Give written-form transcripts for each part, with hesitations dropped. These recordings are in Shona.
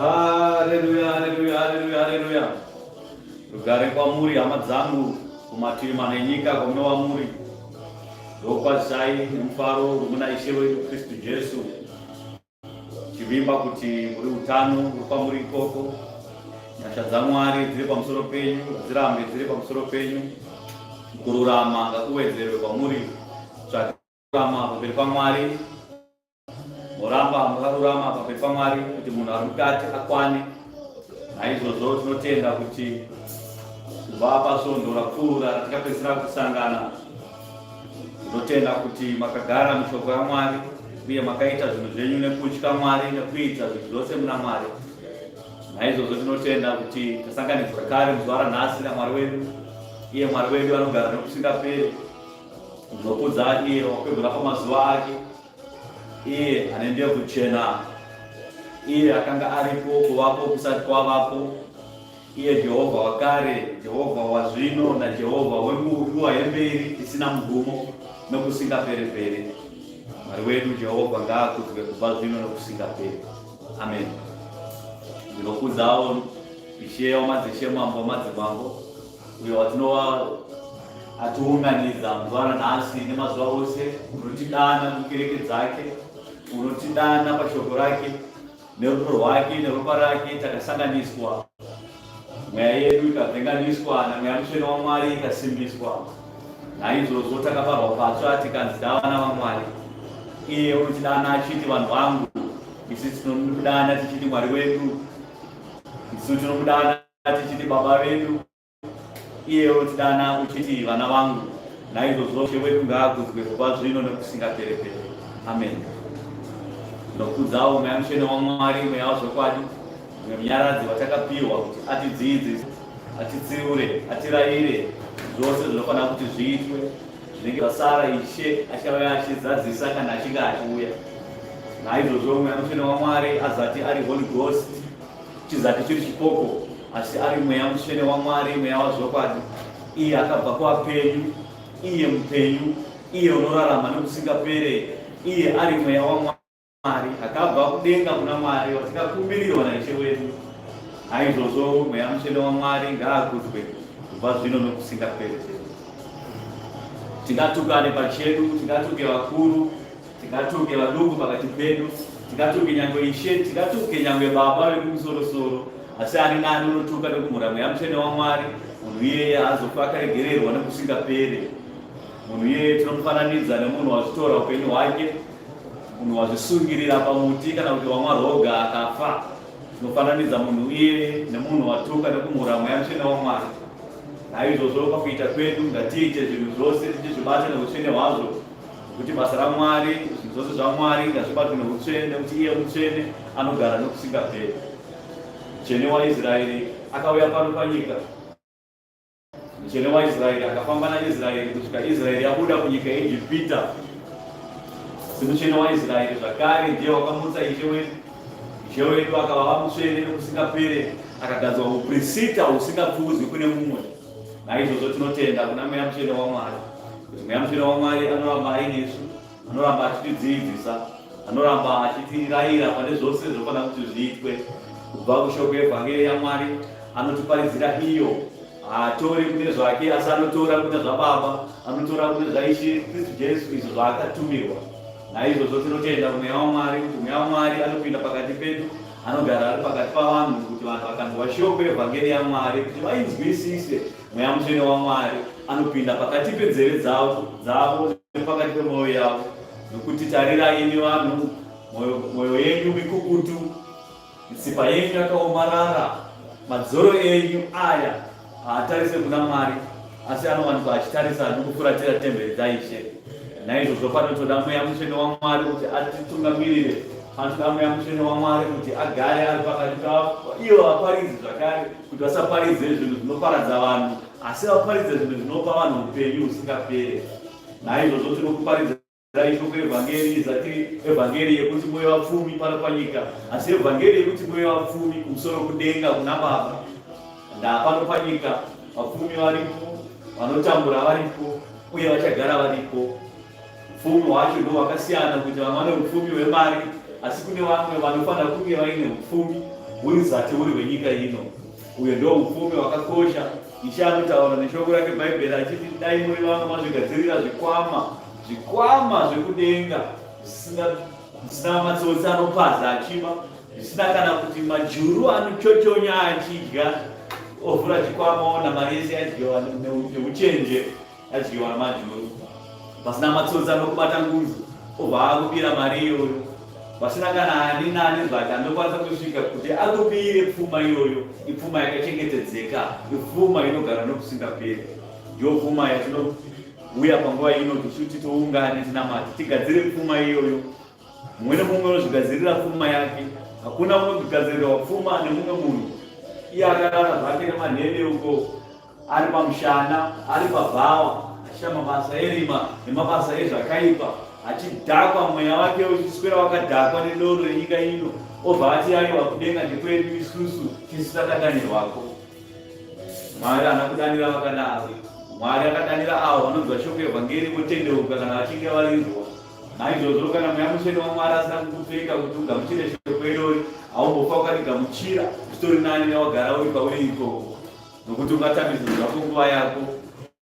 Haleluya, haleluya, haleluya, haleluya. Rugare kwamuri hama dzangu kumativi mana enyika kwamunoamuri ndokwazai nemufaro muna Ishe wedu Kristu Jesu, chivimba kuti muri utano uri kwamuri ikoko. Nyasha dzaMwari dziri pamusoro penyu, dzirambe dziri pamusoro penyu. Kururama ngakuwedzerwe kwamuri, tsvakurama pamberi paMwari, moramba mukarurama pamberi paMwari kuti munhu ari mukati akwane. Naizvozvo tinotenda kuti kubva pasvondo rakura ratikapedzisira kusangana, tinotenda kuti makagara mushoko yaMwari uye makaita zvinhu zvenyu nekutya Mwari nekuita zvinhu zvose muna Mwari. Naizvozvo tinotenda kuti tasanganidzwa kare muzuva ranhasi naMwari wedu, iye Mwari wedu anogara nokusingaperi. Tinokudza iye wakwegura pamazuva ake, iye ane ndebvu chena, iye akanga aripo kuvapo kusati kwavapo, iye Jehovha wakare, Jehovha wazvino naJehovha wenguva yemberi isina mugumo nokusingaperi-peri. Mwari wedu Jehovha ngaakudzwe kubva zvino nokusingaperi. Amen. Ndinokudzawo Ishe wamadzishe, Mambo wamadzimambo, uyo watinova atiunganidza muzuva ranhasi nemazuva ose, unotidana mukereke dzake, unotidana pashoko rake, nerudo rwake neropa rake takasanganiswa. Mweya yedu ikavhenganiswa namweya mutsvene waMwari ikasimbiswa. Naizvozvo takabarwa patsva tikanzi vana vaMwari. Iye unotidana achiti vanhu vangu, isi tinomudana tichiti Mwari wedu, isu tinomudana tichiti Baba vedu. Iye unotidana uchiti vana vangu. Naizvozvo Ishe wedu ngaakudzwe kubva zvino nokusingaperi-peri. Amen. Ndinokudzawo mweya mutsvene waMwari, mweya wezvokwadi, munyaradzi watakapiwa kuti atidzidzise, atitsiure, atirayire zvose zvinofanira kuti zviitwe zvinenge zvasara Ishe achauya achizadzisa kana achinge achiuya. Naizvozvo mweya mutsvene waMwari azati ari Holy Ghost, chizati chiri chipoko, asi ari mweya mutsvene waMwari, mweya wazvokwadi, iye akabva kuvapenyu, iye mupenyu, iye unorarama nokusingapere, iye ari mweya waMwari akabva kudenga kuna Mwari, watingakumbirirwa naIshe wedu. Naizvozvo mweya mutsvene waMwari ngaakudzwe kubva zvino nokusingapere. Tingatukane pachedu, tingatuke vakuru, tingatuke vaduku pakati pedu, tingatuke nyangwe Ishe, tingatuke nyangwe Baba vekumusoro-soro, asi ani nani unotuka nokumhura mweya mutsvene waMwari, munhu iyeye azofa akaregererwa nokusingapere. Munhu iyeye tinomufananidza nemunhu wazvitora upenyu hwake, munhu wazvisungirira pamuti kana kuti wamwaroga akafa. Tinofananidza munhu iyeye nemunhu watuka nokumhura mweya mutsvene waMwari. Naizvozvo pakuita kwedu ngatiite zvinhu zvose tichizvibata neutsvene hwazvo, kuti basa raMwari, zvinhu zvose zvaMwari ngazvibatwe neutsvene, nekuti iye mutsvene anogara nokusingaperi. Mutsvene waIsraeri akauya pano panyika. Mutsvene waIsraeri akafamba naIsraeri kusvika Israeri yabuda kunyika yeIjipita. Mutsvene waIsraeri zvakare ndiye wakamutsa Ishe wedu. Ishe wedu akava mutsvene nokusingapere, akagadzwa uprista husingapfuudzwi kune mumwe. Naizvozvo tinotenda kuna mweya mutsvene waMwari, kuti mweya mutsvene waMwari anoramba ainesu, anoramba achitidzidzisa, anoramba achitirayira pane zvose zvinofana kuti zviitwe. Kubva kushoko evhangeri yaMwari anotiparidzira iyo, haatori kune zvake asi anotora kune zvaBaba, anotora kune zvaIshe Kristu Jesu, izvo zvaakatumirwa. Naizvozvo tinotenda kumweya waMwari, kuti mweya waMwari anopinda pakati pedu, anogara ari pakati pavanhu, kuti vanhu vakanzwa shoko evhangeri yaMwari kuti vainzwisise, mweya mutsvene waMwari anopinda pakati penzeve dzavo nepakati pemwoyo yavo, nokuti tarirai imi vanhu, mwoyo yenyu mikukutu, mitsipa yenyu yakaomarara, madzoro enyu aya haatarise kuna Mwari, asi anowanikwa achitarisa nokufuratira temberi dzaIshe. Naizvozvo panotoda mweya mutsvene waMwari kuti atitungamirire, panotoda mweya mutsvene waMwari kuti agare ari pakati paivo vaparidzi zvakare, kuti vasaparidze zvinhu zvinoparadza vanhu, asi vaparidze zvinhu zvinopa vanhu upenyu husingapere. Naizvozvo tinokuparidzirai shoko evhangeri, izati evhangeri yekuti muve vapfumi pano panyika, asi evhangeri yekuti muve vapfumi kumusoro kudenga kuna Baba. Ndapano panyika vapfumi varipo, vanotambura varipo, uye vachagara varipo. Upfumi hwacho ndo hwakasiyana, kuti vamwe vane upfumi hwemari, asi kune vamwe vanofanira kunge vaine upfumi hurizati huri hwenyika ino. Uyo ndo upfumi hwakakosha. Ishe anotaura neshoko rake Bhaibheri achiti dai muri vamwe mazvigadzirira zvikwama zvekudenga zvisina matsotsi anopaza achiba, zvisina kana kuti majuru anochochonya achidya, ovhura chikwama ona mari yese yadyiwa neuchenje, yadyiwa namajuru. Pasina matsotsi anokubata nguzo, obva akubira mari iyoyo. Pasina kana ani nani zvake anokwanisa kusvika kuti akubire pfuma iyoyo. Ipfuma yakachengetedzeka, ipfuma inogara nokusingaperi. Ndiyo pfuma yatinouya panguva ino tichiti toungane tinamati tigadzire pfuma iyoyo. Mumwe nemumwe unozvigadzirira pfuma yake. Hakuna unogadzirira pfuma nemumwe munhu. Iye akarara zvake nemanhede uko, ari pamushana, ari pabhawa, achiita mabasa erima nemabasa ezvakaipa, achidhakwa mweya wake uchiswera wakadhakwa nedoro renyika ino, obva ati aiwa kudenga ndekwedu isusu tisu takadanirwako. Mwari haana kudanira vakadaro. Mwari akadanira avo vanonzwa shoko evhangeri votendeuka kana vachinge varinzwa. Naizvozvo kana mweya mutsvene waMwari asina kukupfeka kuti ugamuchire shoko irori, haumbofa ukarigamuchira zvitori nani newagara uri pauri ikoko, nokuti ungatambidzwa zvako nguva yako.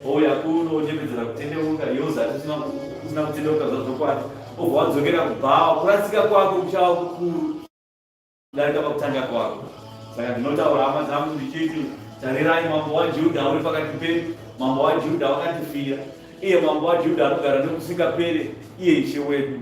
Ouya kuno uchembedzera kutendeuka, iwe uzati usina kutendeuka zvazvokwadi, obva wadzokera kubhawa, kurasika kwako kuchava kukuru kudarika pakutanga kwako. Saka ndinotaura hama dzangu ndichiti, tarirai mambo waJudha uri pakati pedu, mambo waJudha wakatifira, iye mambo waJudha anogara nokusingapere, iye Ishe wedu.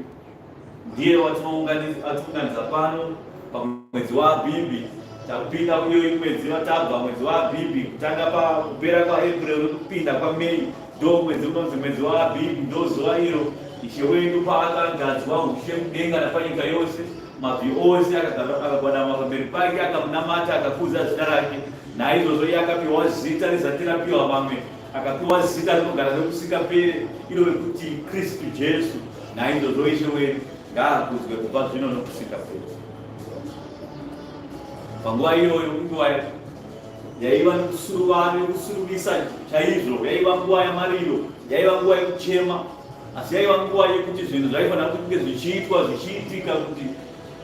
Ndiye watinounganidza pano pamwedzi waAbhibhi. Tapinda kuyo mwedzi watabva mwedzi waAbhibhi, kutanga kupera kwaApril kupinda kwaMei, ndo mwedzi unonzi mwedzi waAbhibhi. Ndo zuva iro Ishe wedu paakagadzwa ushe mudenga napanyika yose, mabvi ose akagwadama pamberi pake, akamunamata, akakudza zita rake. Naizvozvo iye akapiwa zita rizati rapiwa vamwe, akapiwa zita rinogara nokusingaperi, iro rekuti Kristu Jesu. Naizvozvo Ishe wedu ngaakuzwe kubva zvino nokusingaperi. Panguva iyoyo inguva yaiva nekusuruvisa chaizvo, yaiva nguva yamariro, yaiva nguva yekuchema, asi yaiva nguva yekuti zvinhu zvaifanira kunge zvichiitwa zvichiitika kuti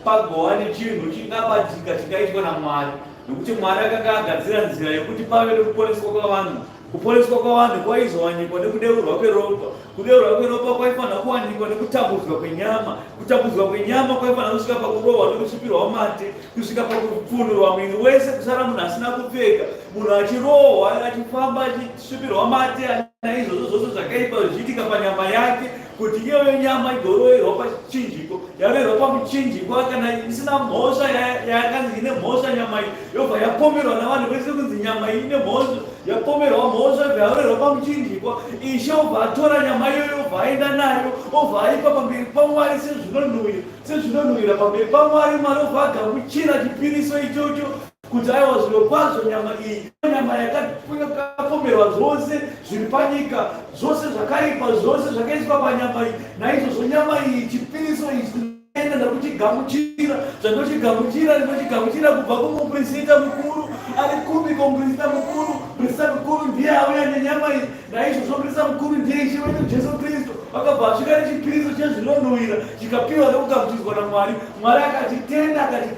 pagova nechinhu chingabatika chingaitwa naMwari, nokuti Mwari akanga agadzira nzira yekuti pave nekuponeswa kwavanhu. Kuponeswa kwavanhu kwaizowanikwa nekudeurwa kweropa. Kudeurwa kweropa kwaifanira kuwanikwa nekutambudzwa kwenyama. Kutambudzwa kwenyama kwaifanira kusvika pakurohwa nokusvipirwa mate, kusvika pakupfunurwa mwiri wese, kusara munhu asina kupfeka, munhu achirohwa achifamba achisvipirwa mate. Naizvozvo zvose zvakaipa zvichiitika panyama yake, kuti iyoyo nyama igoroverwa pachinjiko, yaroverwa pamuchinjiko, kana isina mhosva yakanzi ine mhosva nyama iyi, yobva yapomerwa navanhu vese kunzi nyama iyi ine mhosva, yapomerwa mhosva yaroverwa pamuchinjiko. Ishe obva atora nyama iyoyo obva aenda nayo, obva aipa pamberi paMwari sezvinonhuhwira pamberi paMwari. Mwari obva agamuchira chipiriso ichocho kuti aiwa zviro kwazvo nyama iyi, nyama yakapomerwa zvose zviri panyika, zvose zvakaipa, zvose zvakaiswa panyama iyi. Naizvozvo nyama iyi, chipiriso ichi enda ndakuchigamuchira, ndinochigamuchira kubva kumuprista mukuru ari kumiko. Muprista mukuru ndiye auya nenyama iyi. Naizvozvo muprista mukuru ndiye Ishe wedu Jesu Kristu. Akabva asvika nechipiriso chezvinonhuhwira chikapiwa nokugamuchidzwa naMwari. Mwari akachitenda, akati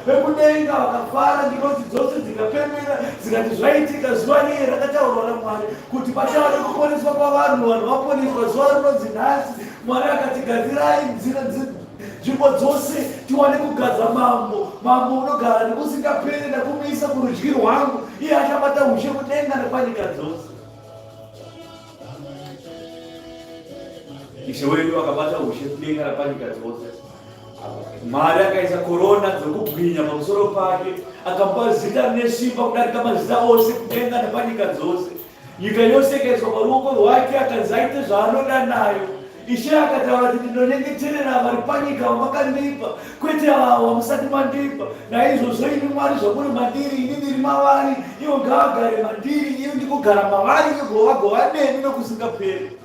vekudenga vakafara, ndinoti dzose dzikapemera dzikati zvaitika zuva riye rakataurwa naMwari kuti pachava nekuponeswa kwavanhu, vanhu vaponeswa zuva rinodzi nhasi. Mwari akatigadzirai nzvimbo dzose tiwane kugadza mambo unogara nekusingaperi, nekumuisa kurudyi rwangu. Iye achabata ushe kudenga nepanyika dzose. Ishe wedu akabata ushe kudenga nepanyika dzose. Mwari akaisa korona dzokubwinya pamusoro pake, akamupa zita rine simba kudarika mazita ose kudenga nepanyika dzose. Nyika yose ikaiswa paruoko rwake, akanzi aite zvaanoda nayo. Ishe akataura kuti ndinonyengeterera vari panyika vamakandipa, kwete avo vamusati mandipa. Naizvozvo imi Mwari zvamuri mandiri, ini ndiri mavari, ivo ngavagare mandiri, ini ndikugara mavari, vagova nemi nokusingaperi.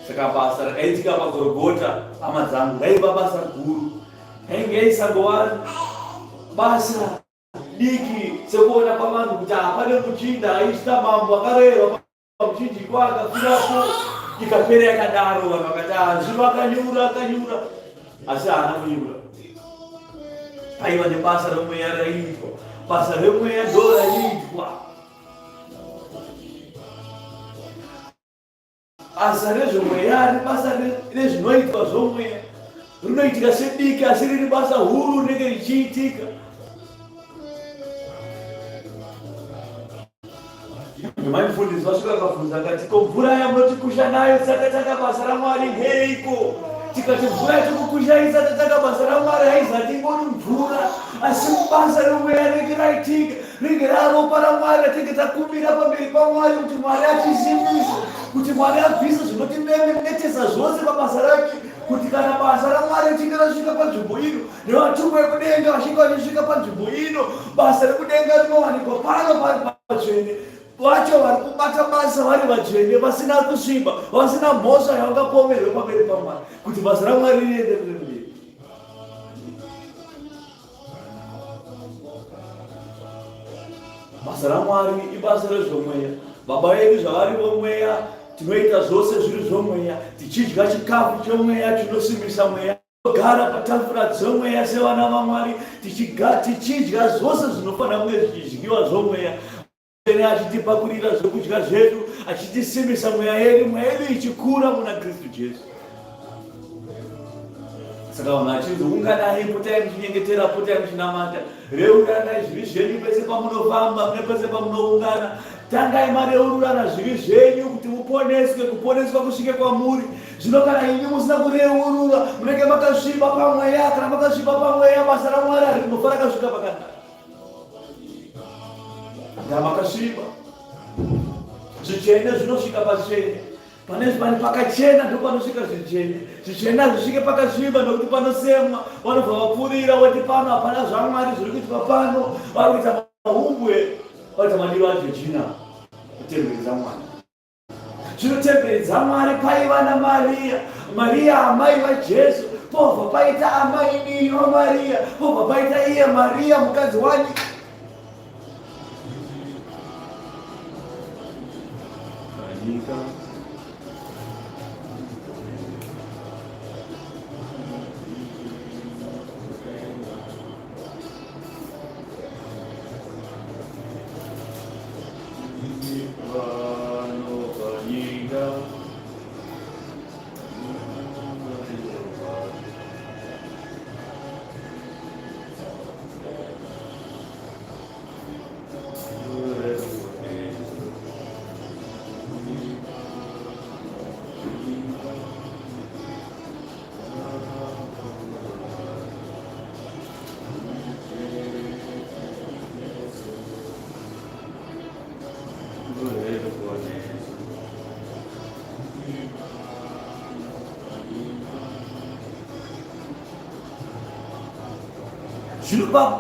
Saka basa rakaitika paGorogota, hama dzangu, raiva basa guru. Ainge isangova basa diki sekuona kwavanhu kuti hapane muchinda aisvika mambo akarerwa pamuchinjiko akafirapo, ikapera yakadaro. Vanhu vakati zvino akanyura, asi haana kunyura. Paiva nebasa remweya raiitwa, basa remweya ndo raiitwa. Basa rezvomweya nebasa rezvinoitwa zvomweya rinoitika sediki, asi riri basa huru rinenge richiitika. Mufundisi vasvika vakabvunza akati, ko mvura yamotikusha nayo takataka basa raMwari ngeiko? Tikati mvura yatikukusha isataka basa raMwari haizati ingori mvura, asi basa remweya rinenge raitika, rinenge raropa raMwari ratinge takumbira pamberi paMwari kuti Mwari atisimbise, kuti Mwari abvise zvinotinetesa zvose pabasa rake, kuti kana basa raMwari richinge rasvika panzvimbo ino, nevatumwa vekudenga vasvika vachisvika panzvimbo ino, basa rekudenga rinowanikwa pano pari patsvene. Vacho vari kubata basa vari vatsvene, vasina kusviba, vasina mhosva yavangapomerwe pamberi paMwari, kuti basa raMwari rienderere mberi. Basa raMwari ibasa rezvomweya. Baba vedu zvavari vomweya, tinoita zvose zviri zvomweya, tichidya chikafu chomweya chinosimbisa mweya, tinogara patafura dzomweya sevana vaMwari, tichidya zvose zvinofanira kunge zvichidyiwa zvomweya. Achitipakurira zvokudya zvedu, achitisimbisa mweya yedu ichikura muna Kristu Jesu. Saka vanhu achizounganai, potai muchinyengetera, potai muchinamata, reuranai zvivi zvenyu pese pamunofamba, nepese pamunoungana. Tangai mareurana zvivi zvenyu kuti muponeswe, kuponeswa kusvike kwamuri. Zvino kana imi musina kureurura, munenge makasviba pamweya, kana makasviba pamweya, basa raMwari harinofara kasvika pakanaka. Ndamakasviba zvichene zvinosvika pachene, pane pakachena ndo panosvika zvichene. Zvichene hazvisvike pakasviba nokuti panosemwa, vanobva vapfurira voti pano hapana zvaMwari zviri kuitwa pano, vari kuita mahumbwe. Watamadiro wacho china kutemberedza mwana. Zvinotemberedza Mwari paiva naMaria. Maria amai vaJesu, pobva paita amai dini vaMaria, pobva paita iye Maria mukadzi wani.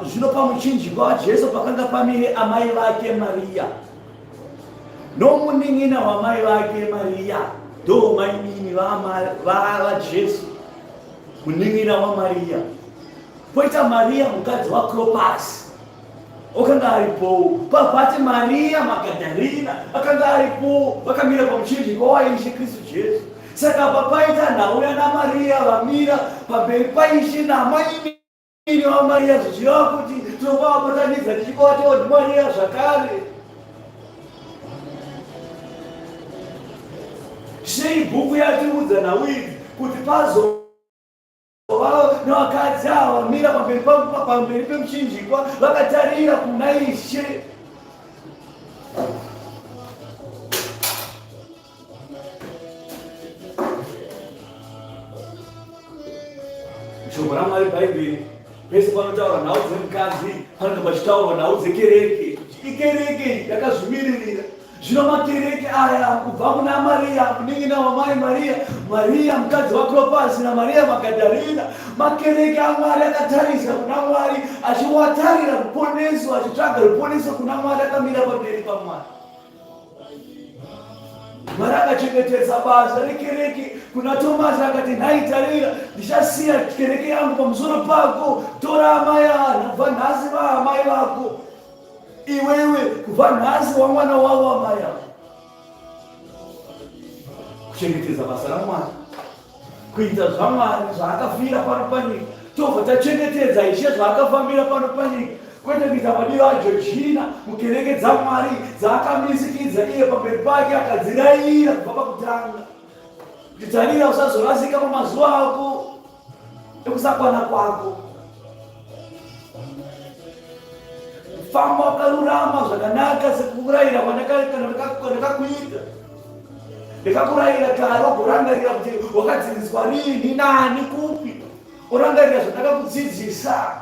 Zvino pamuchinjikwa waJesu pakanga pamire amai vake Maria nomuning'ina wamai vake Maria, ndo mainini vaJesu, muning'ina waMaria. Poita Maria mukadzi waKlopasi akanga aripo, pabati Maria Magadharina akanga aripo, vakamira pamuchinjikwa waIshe Kristu Jesu. Saka papaita nhauya naMaria vamira pamberi paIshe namaini ini wa Maria zvichireva kuti tinovabatanidza tichikova Maria zvakare. Sei bhuku yatiudza naWili kuti pazova nevakadzi ava vamira pamberi pemuchinjikwa vakatarira kuna Ishe. Shoko raMwari Bhaibheri pese panotaura nhau dzemukadzi panenge pachitaurwa nhau dzekereke. Ikereke yakazvimiririra. Zvino makereke aya kubva kuna Maria, kuning'ina wamai Maria, Maria mukadzi waKlopasi naMaria Magadharina, makereke aMwari akatarisa kuna Mwari, achiwatarira ruponeso, achitsvaga ruponeso kuna Mwari, akamira pamberi paMwari. Mwari akachengetedza basa rekereke. Kuna Tomasi akati, nhaitarira, ndichasiya kereke yangu pamusoro pako, tora amai ava, kubva nhasi vaamai vako, iwewe kubva nhasi wamwana wavo amai avo. Kuchengetedza basa raMwari, kuita zvaMwari zvaakafira pano panyika, tobva tachengetedza Ishe zvaakafambira pano panyika. Kwete kuita madiro aJochina mukereke dzaMwari dzaakamisikidza iye pamberi pake, akadzirayira kubva pakutanga. Kutarira usazorasika pamazuva ako ekusakwana kwako. Famba wakarurama zvakanaka sekurayira kwandakakuita. Ndakakurayira kare wagorangarira kuti wakadzidziswa rini nani kupi. Orangarira zvandakakudzidzisa.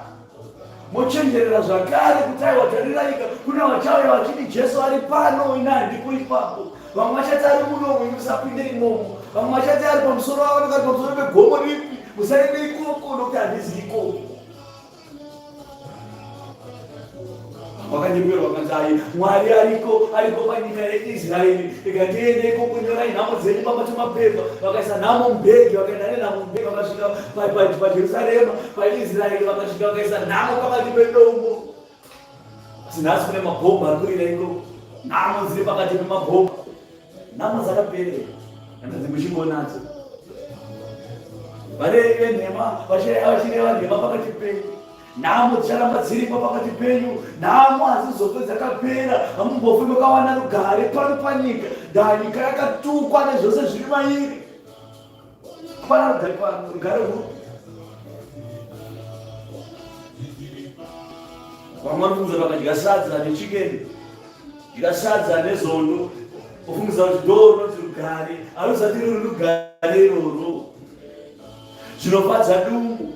Mochenjerera zvakare kuti aiwa tarirayika kuna vachauya vachiti Jesu ari pano, ina handiko ipapo. Vamwe vachati ari munomo, musapinde imomo. Vamwe vachati ari pamusoro wavo, ndikati pamusoro pegomo ripi, musaende ikoko nokuti handizi ikoko. Wakanyengerwa vakanzi Mwari ariko panyika yeIsraeri, ikatiende ikoko nyorai nhamo dzenyu pabata mapepa. Vakaisa nhamo mubhegi, vakaenda nenhamo mubhegi, vakasvika paJerusarema paIsraeri, vakasvika vakaisa nhamo pakati pedombo. Asi nhasi kune mabhomba ari kurira ikoko, nhamo dziri pakati pemabhomba. Nhamo dzakaperera, kana dzimuchingonadzo. Varevi venhema vachireva nhema pakati penyu. Nhamo dzicharamba dziripo pakati penyu. Nhamo hadzizobve dzakapera. Hamumbofi mukawana rugare pano panyika. Nyika yakatukwa nezvose zviri mairi. Hapana rugare pano, rugare rupi? Vamwe vanofungiza vakadya sadza nechikeni, dya sadza nezondo, ofungiza kuti ndo runoti rugare. Harusati ruri rugare iroro. Zvinofadza dumbu.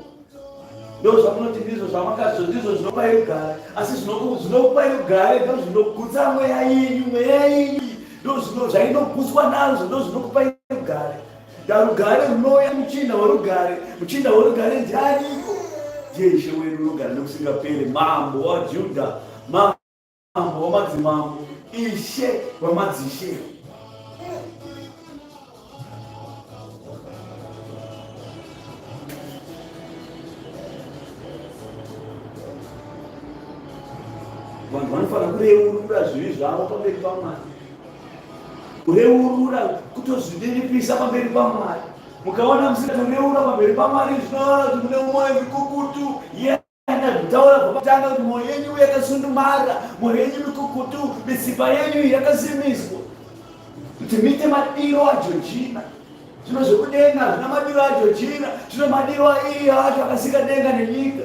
Ndo zvamunoti ndizvo zvamakazo, ndizvo zvinopai rugare. Asi zvinopai rugare ndo zvinogutsa mweya yenyu. Ndo zvainogutswa nazvo, ndo zvinokupai rugare. Rugare runouya muchinda werugare ndianiko? Ndiye Ishe wedu rugare nokusingaperi, mambo waJudha, mambo wamadzimambo, Ishe wamadzishe. Vanhu vanofana kureurura zvivi zvavo pamberi paMwari, kureurura kutozvininipisa pamberi paMwari. Mukaona musikareura pamberi paMwari, zvinoona kuti mune mwoyo mikukutu. Kutaura kwakutanga kuti mwoyo yenyu yakasundumara, mwoyo yenyu mikukutu, mitsipa yenyu yakasimiswa kuti muite madiro aJojina. Zvino zvekudenga zvina madiro aJojina, zvino madiro aiye acho akasika denga nenyika.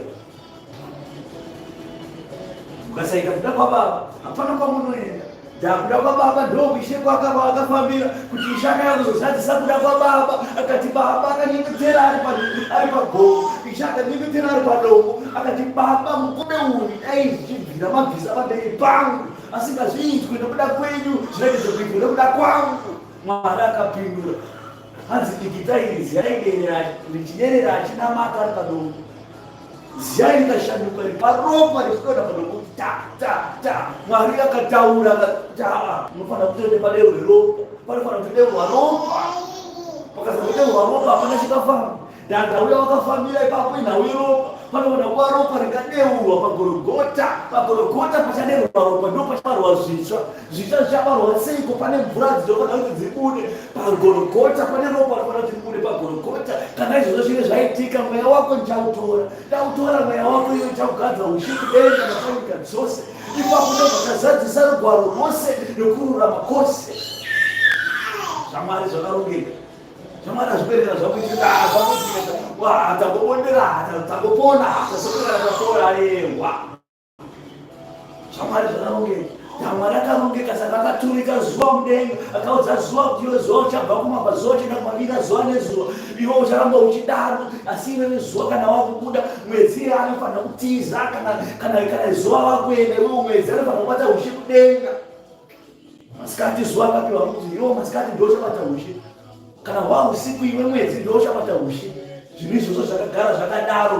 Mukasaita kuda kwaBaba, hapana kwamunoenda. Kuda kwaBaba ndokushe kwakafambira kuti Ishe akazozadzisa kuda kwaBaba, akati Baba akanyengetera ari pagomo, Ishe akanyengetera ari padombo, akati Baba mukombe uyu aichibvira mabvisa pamberi pangu, asingazviitwi nokuda kwenyu, zvinoita zvokuitwa nokuda kwangu. Mwari akapindura, hanzi dikitai ziyai richiyerera achinamata ari padombo. Ziyai rikashanduka riparopa richitoda padombo, ta. Mwari akataura akati munofana kutoende padero reropa, panofana kutodeurwa ropa. Pakasakudeurwa ropa hapana chikafamba. Ndandauya wakafambira ipapo inhau yeropa, panofana kuva ropa rikadeurwa paGorogota. PaGorogota pachadeurwa ropa ndo pachabarwa zvitsva. Zvitsva zvichabarwa seiko? Pane mvura dzinofana kuti dzibude paGorogota, pane ropa rinofana kuti ribude paGorogota. Kana izvozvo zvine zvaitika, mweya wako ndichautora. Ndautora mweya wako iyo ndichakugadza ushi kudenga napanyika dzose. Ipapo ndo pakazadzisa rugwaro rwose nekururama kwose. Zvamwari zvakarongeka. Zvamwari azviperera zvakuitika tangobondera tangopona tasokera tatora ewa. Zvamwari zvakarongeka. Mwari akarongeka saka akaturika zuva mudenga, akaudza zuva kuti iwe zuva uchabva kumabvazuva uchienda kumavira zuva nezuva. Iwe ucharamba uchidaro, asi iwe zuva kana wakubuda, mwedzi anofanira kutiza, kana zuva wakuenda iwe mwedzi anofanira kubata ushi kudenga. Masikati zuva akapiwa kuti iwe masikati ndo uchabata ushi. Kana wausiku iwe mwedzi ndo uchabata ushi. Zvinhu izvozvo zvakagara zvakadaro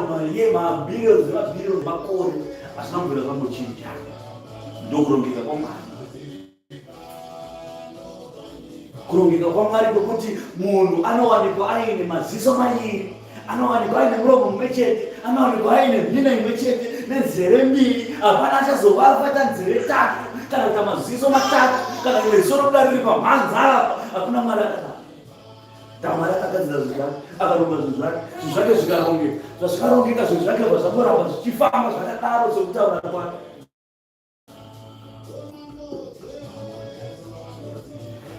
mabhiriyoni makore, asina kumvira zvambochinja. Ndokurongeka kwaMwari. Kurongeka kwaMwari kwekuti munhu anowanikwa aine maziso mairi, anowanikwa aine muromo mumwe chete, anowanikwa aine mhino imwe chete, nenzeve mbiri. Hapana achazova akaita nzeve tatu kana kuita maziso matatu kana rimwe ziso robuda riri pamhanza apa. Hakuna Mwari akadaro. Mwari akagadzira zvinhu zvake, akaronga zvinhu zvake, zvinhu zvake zvikarongeka. Zvazvikarongeka zvinhu zvake zvazvamboramba zvichifamba zvakadaro sokutaura kwake.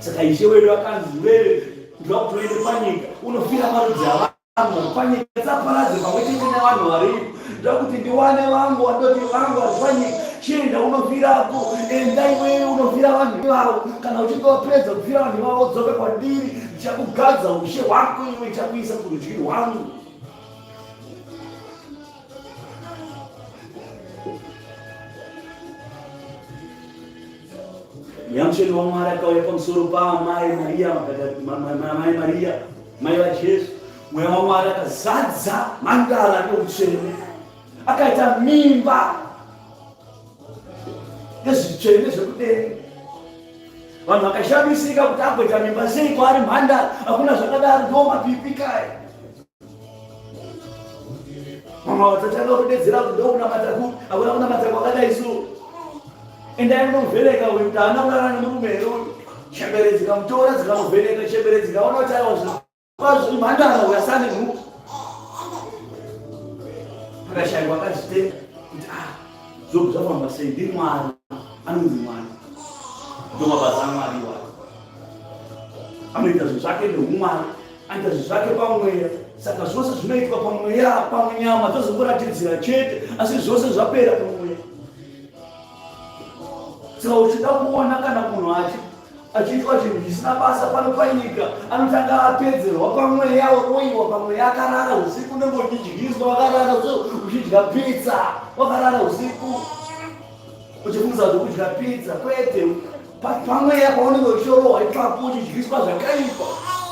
Saka Ishe wedu akanzi wewe ndokutoende panyika unofira marudzi avanhu panyika dzaparadze pamwe chete nevanhu varipo. Ndokuti ndiwane vangu wadoti vangu vari panyika, chienda unofirapo. Enda iwewe unofira vanhu vavo. Kana uchinge wapedza kufira vanhu vavo dzoke kwandiri, ndichakugadza ushe hwako, iwe ndichakuisa kurudyi rwangu. Nyamsheni waMwari akauya pamusoro paamai Maria, mai vaJesu. Mweya waMwari akazadza Mandara noutsvene, akaita mimba nezvitsvene zvekudenga. Vanhu vakashamisika kuti agoita mimba sei kwaari mhandara, hakuna zvakadaro, ndo mapipi kaya. Mama vatatanga kudedzera kuti ndokunamata kuti hakuna kunamata kwakadai so. Endai munovhereka uyu kuti haana kurarana nemurume heroyo. Chembere dzikamutora dzikamovhereka, chembere dzikaona kuti aiwa zviri mhandara uyasane nhuku. Pakashayikwa akazvitenga kuti zvogu zvafamba sei, ndiri Mwari, anonzi Mwari. Ndo mabasa aMwari iwayo. Anoita zvinhu zvake neumwari, anoita zvinhu zvake pamweya. Saka zvose zvinoitwa pamweya, pamwenyama tozongoratidzira chete, asi zvose zvapera pamweya. Saka uchida kuona kana munhu achiitwa chinhu chisina basa pano panyika, anotanga apedzerwa pamweya, oroyiwa pamweya, akarara usiku nembodyidzwa, wakarara uchidya pizza, wakarara usiku uchifunza kuti kudya pizza, kwete. Pamweya paunenge uchorohwa ipapo uchidyiswa zvakaipa,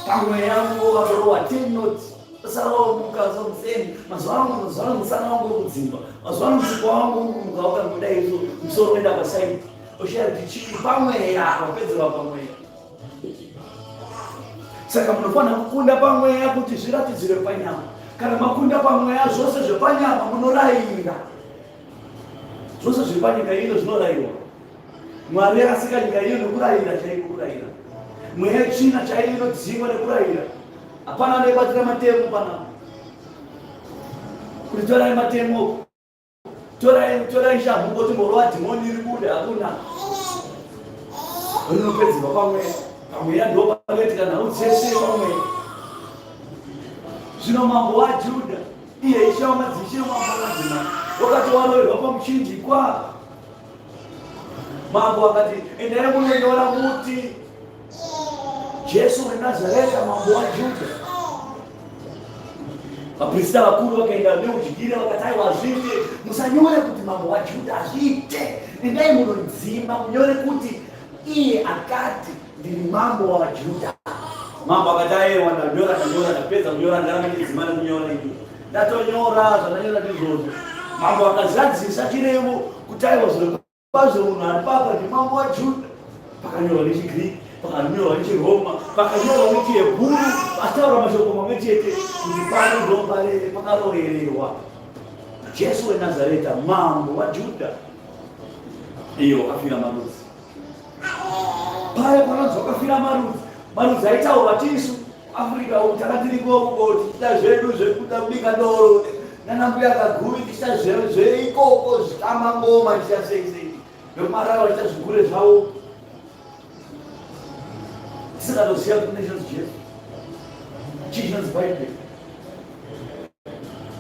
pamweya wakatorohwa 10 notes. Saromuka somseni, mazuva musana wangu kudzimba, mazuva musiku wangu kumuka wakangodai musoro wenda pasaidi. oshariti chini pamweya wapedzera pamweya. Saka munofana kukunda pamweya kuti zviratidzire panyama. Kana makunda pamweya zvose zvepanyama munorayira. Zvose zviri panyika ino zvinorayirwa. Mwari akasika nyika ino nekurayira chaiko kurayira. Mweya china chaiyo inodzimwa nekurayira. Hapana anobatira matemo panapa. Kuti torai matemo. Torai shamhu kuti moro dhimoni iri kuda hakuna. Rinopedzerwa pamweya. Pamweya ndo panoitika nhau dzese pamweya. Zvino mambo waJudha iye ishawa madzishe mambo wamadzimai wakati waroverwa pamuchinjikwa. Mambo akati endai munonyora muti Jesu weNazareta mambo waJudha. Vaprista vakuru vakaenda neudyire vakati wazvite musanyore kuti mambo waJudha azviite. Endai munodzima munyore kuti iye akati ndiri mambo waJudha. Mambo akati aiwa ndanyora ndapedza kunyora ndaramanidzima nemunyora iki. Ndatonyora zvandanyora ndizvozvo. Mambo akazadzisa chirevo kuti aiwa zviro kwazvo munhu ari papa ndi mambo waJudha. Pakanyorwa nechiGriki, pakanyorwa nechiRoma, pakanyorwa nechiHebheru, ataura mashoko mamwe chete kuti pano ndo pakarorererwa Jesu weNazareta mambo waJudha. Iyo wakafira marudzi. Paya panonzi wakafira marudzi. Marudzi aitaurwa tisu Afrika uku takatiriko uko tichita zvedu zvekuda kubika doro nanambuya kaguvi tichita zveikoko zvitamangoma tichita sei vemarara tichita zvigure zvavo tisikatoziva kuti nechinonzi Jesu chii chinonzi Bhaibheri.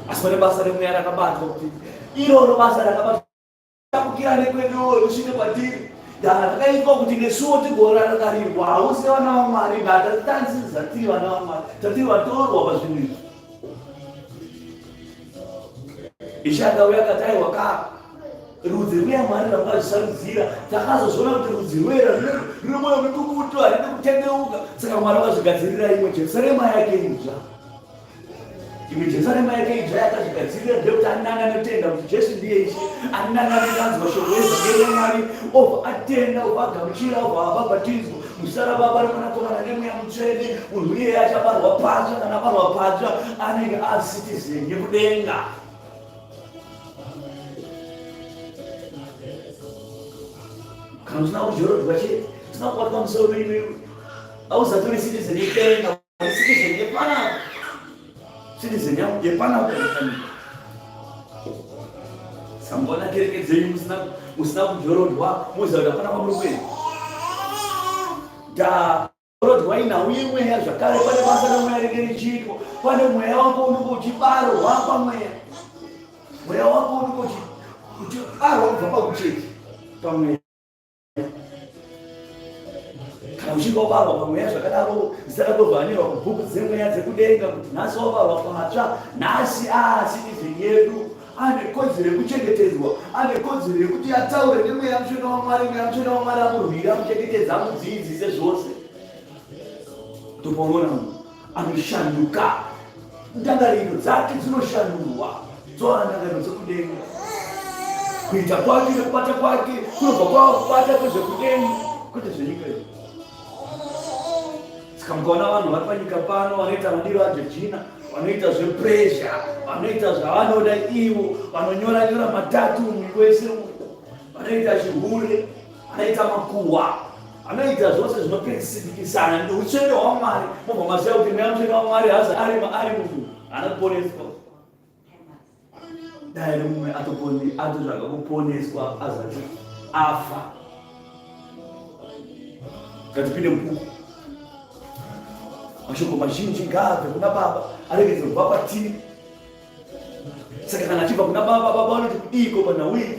Asi pane basa remweya rakabatwa kuti iroro basa rakabatwa tapukira nekweduwo rusvike kwatiri. Ndakaitwa kuti nesuwo tigorararirwa hausi vana vaMwari ngatitanziza tiri vana vaMwari tatiri vatorwa pazvinhu izvi. Ishe akauya akati aiwa rudzi rweMwari rwakazvisarudzira takazozviona kuti rudzi rwera rine mwoyo mutukutu haridi kutendeuka. Saka Mwari akazvigadzirira imwe Jerusarema yake idzva. Imwe Jerusarema yake idzva yakazvigadzirira ndekuti aninanga anotenda kuti Jesu ndiye Ishe, aninanga anokanzwa shoko rezvangeri raMwari obva atenda obva agamuchira obva abhabhatidzwa muzita raBaba neMwanakomana neMweya Mutsvene. Munhu iyeye achabarwa patsva. Kana abarwa patsva anenge asitizeni yekudenga. Kana usina kujorodzwa chete usina kubatwa musoro iwewe hauzatori citizen yekudenga. Citizen yepanapa. Citizen yepanapa. Sambona kereke dzenyu musina kujorodwa muziva kuti hapana kwamuri kuenda. Ndajorodwa inhauye mweya zvakare pane basa remweya rinenge richiitwa. Pane mweya wako unenge uchibarwa pamweya. Mweya wako unenge uchibarwa kubva pakuchechi pamweya. Kana uchinge wabarwa pamweya zvakadaro zita rako robva kubhuku dzemweya dzekudenga kuti nhasi wabarwa patsva, nhasi citizen yedu. Ane kodzero yekuchengetedzwa, ane kodzero yekuti ataure nemweya mutsvene waMwari. Mweya mutsvene waMwari amurwira amuchengetedza amudzidzise zvose. Topaona munhu anoshanduka, ndangariro dzake dzinoshandurwa dzova ndangariro dzekudenga. Kuita kwake nekubata kwake kunobva kwakubata kwezvekudenga kwete zvenyika iyi. Saka mukaona vanhu vari panyika pano vanoita mandiro aJojina, vanoita zvepressure, vanoita zvavanoda ivo, vanonyora matatu mumwiri wese, vanoita chihure, vanoita makuhwa, vanoita zvose zvinopikisana neutsvene hwaMwari. Mobva maziva kuti mweya mutsvene waMwari hazi ari munhu anoponeswa. Dai mumwe atotsvaga kuponeswa azati afa. Ngatipinde mubuku. Mashoko mazhinji ngaabve kuna Baba aregedze kubva patiri. Saka kana achibva kuna Baba, Baba vanoti iko panhau idzi.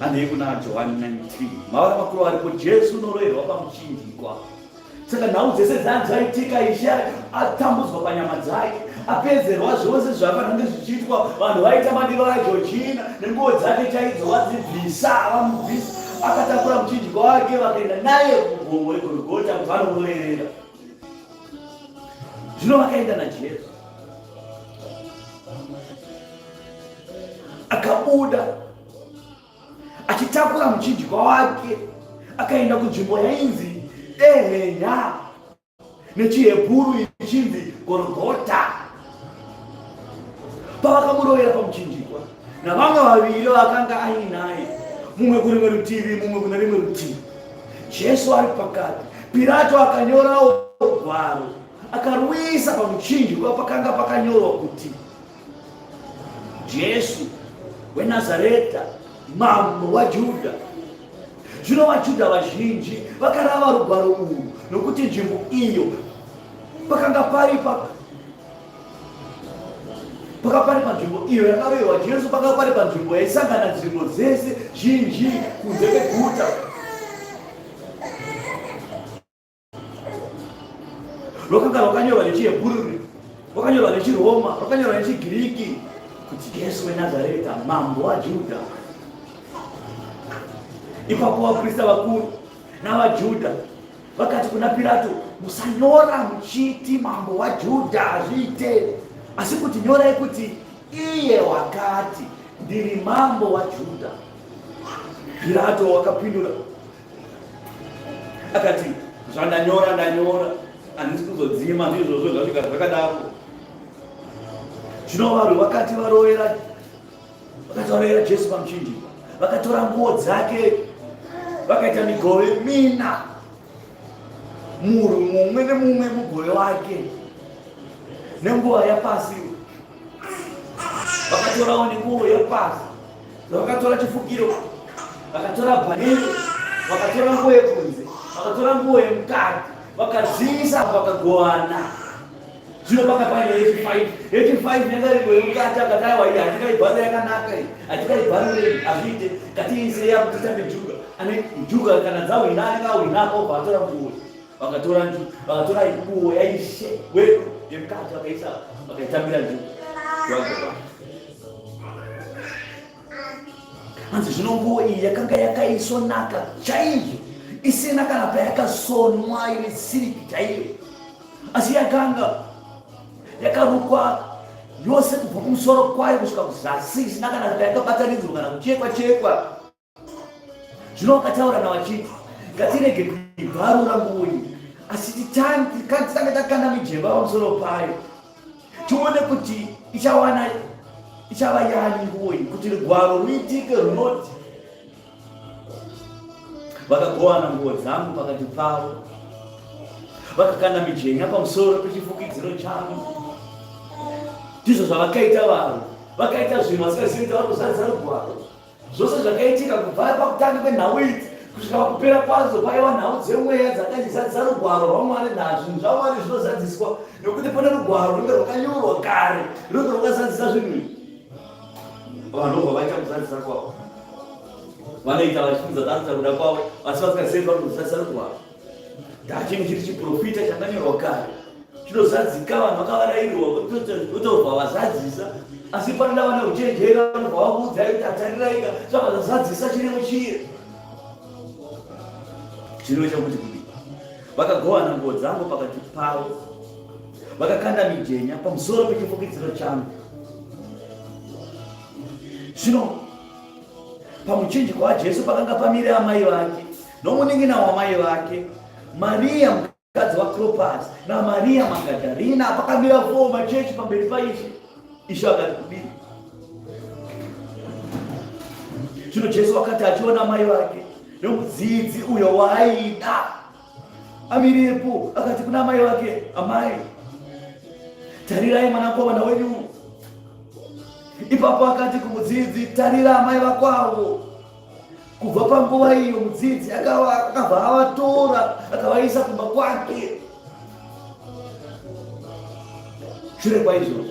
Handei kuna Johani 19 maora makuru aripo Jesu unoroverwa pamuchinjikwa. Saka nhau dzese dzaitika Ishe atambudzwa panyama dzake, apedzerwa zvose zvafanira zvichiitwa. Vanhu vaita mandiro aJojina nenguo dzake chaidzo vadzibvisa, vamubvisa. Akatakura muchinjikwa wake vakaenda naye kugomo reGorogota kuti vanomurerera. Zvino vakaenda naJesu. Akabuda achitakula mchinjikwa wake akaenda kunzvimbo yainzi Ehenya nechihebhuru ichinzi Golgota. Pavakamurovera pamuchinjikwa navamwe vaviri vakanga ainaye, mumwe kurimwe rutivi mumwe kune rimwe rutivi, Jesu ari pakati. Pirato akanyorawo gwaro akaruisa pamuchinjikwa pakanga pakanyorwa kuti Jesu weNazareta, mambo waJudha. Zvino vaJudha vazhinji vakarava rugwaro urwu nokuti nzvimbo iyo pakanga pari panzvimbo iyo yakarohwa Jesu, pakanga pari panzvimbo yaisangana nzvimbo dzese zhinji kunze kweguta. Rwakanga rwakanyorwa nechiHebhuru, rwakanyorwa nechiRoma, rwakanyorwa nechiGiriki kuti Jesu weNazareta, mambo waJudha. Ipapo vaprista vakuru navaJudha vakati kuna Pirato, musanyora muchiti mambo waJudha, hazviite, asi kuti nyorai kuti iye wakati ndiri mambo waJudha. Pirato wakapindura akati, zvandanyora handisi kuzodzima, ndizvozvo zvasvika zvakadaro. Zvino vanhu vakati varovera Jesu pamuchinjikwa, vakatora nguo dzake vakaita migove mina, murwi mumwe nemumwe mugove wake nenguva yapasi, vakatorawo nenguo yapasi, vakatora chifukiro, vakatora bhanero, vakatora nguo yekunze, vakatora nguo yemukati, vakadziisa vakagovana. Zvino pakapane H5 yangaringo yemukati, akati aiwa iyi hatikaibhari yakanaka, hatikaibhari hazviite, katiise yakuita mejuga. Ane njuga kana dzawina anenge awinapo, vakatora nguo, vakatora nguo yaishe wedu yemukati vakaitambira njuga. Hanzi zvino nguo iyi yakanga yakaisonaka chaizvo, isina kana payakasonwa, iri siriki chaiyo, asi yakanga yakarukwa yose kubva kumusoro kwayo kusvika kuzasi, isina kana payakabatanidzwa kana kuchekwa. Zvino vakataura navachiti, ngatirege kuibvarura nguo iyi, asi titange takanda mijemba pamusoro payo, tione kuti ichava yani nguo iyi, kuti rugwaro ruitike runoti. Vakagovana nguo dzangu pakati pavo, vakakanda mijenya pamusoro pechifukidziro changu. Ndizvo zvavakaita vanhu, vakaita zvinhu vasingazivi vari kuzadzisa rugwaro. Zvose zvakaitika kubva pakutanga kwenhau idzi kusvika pakupera kwadzo, paiva nhau dzemweya dzakazadzisa rugwaro rwaMwari. Zvinhu zvaMwari zvinozadziswa nekuti pane rugwaro runenge rwakanyorwa kare, runenge rwakazadzisa zvinhu izvi. Vanhu vobva vaita kuzadzisa kwavo, vanoita vachifudza kuzadzisa kuda kwavo, asi vasingazivi vari kuzadzisa rugwaro. Chinhu chiri chiprofita chakanyorwa kare chinozadzika, vanhu vakavarairwa kutobva vazadzisa, asi panoda vane uchenjeri vanobva vaudza kuti atariraika zvakazadzisa chirimo chiye. Chino chakuti kudii, vakagovana nguo dzangu pakati pavo, vakakanda mijenya pamusoro pechifukidziro changu. Zvino pamuchinjikwa waJesu pakanga pamire amai vake nomuning'ina wamai vake, Maria mukadzi waKlopasi naMaria Magadharina. Pakamira 4 machechi pamberi paIshe. Ishe akati kudii. Zvino Jesu akati achiona mai vake nomudzidzi uyo waaida amiripo, akati kuna mai vake, amai, tarirai mwanakomana wenyu. Ipapo akati kumudzidzi, tarira amai vakwavo. Kubva panguva iyo mudzidzi akabva avatora akavaisa kumba kwake. Shure kwaizvozvo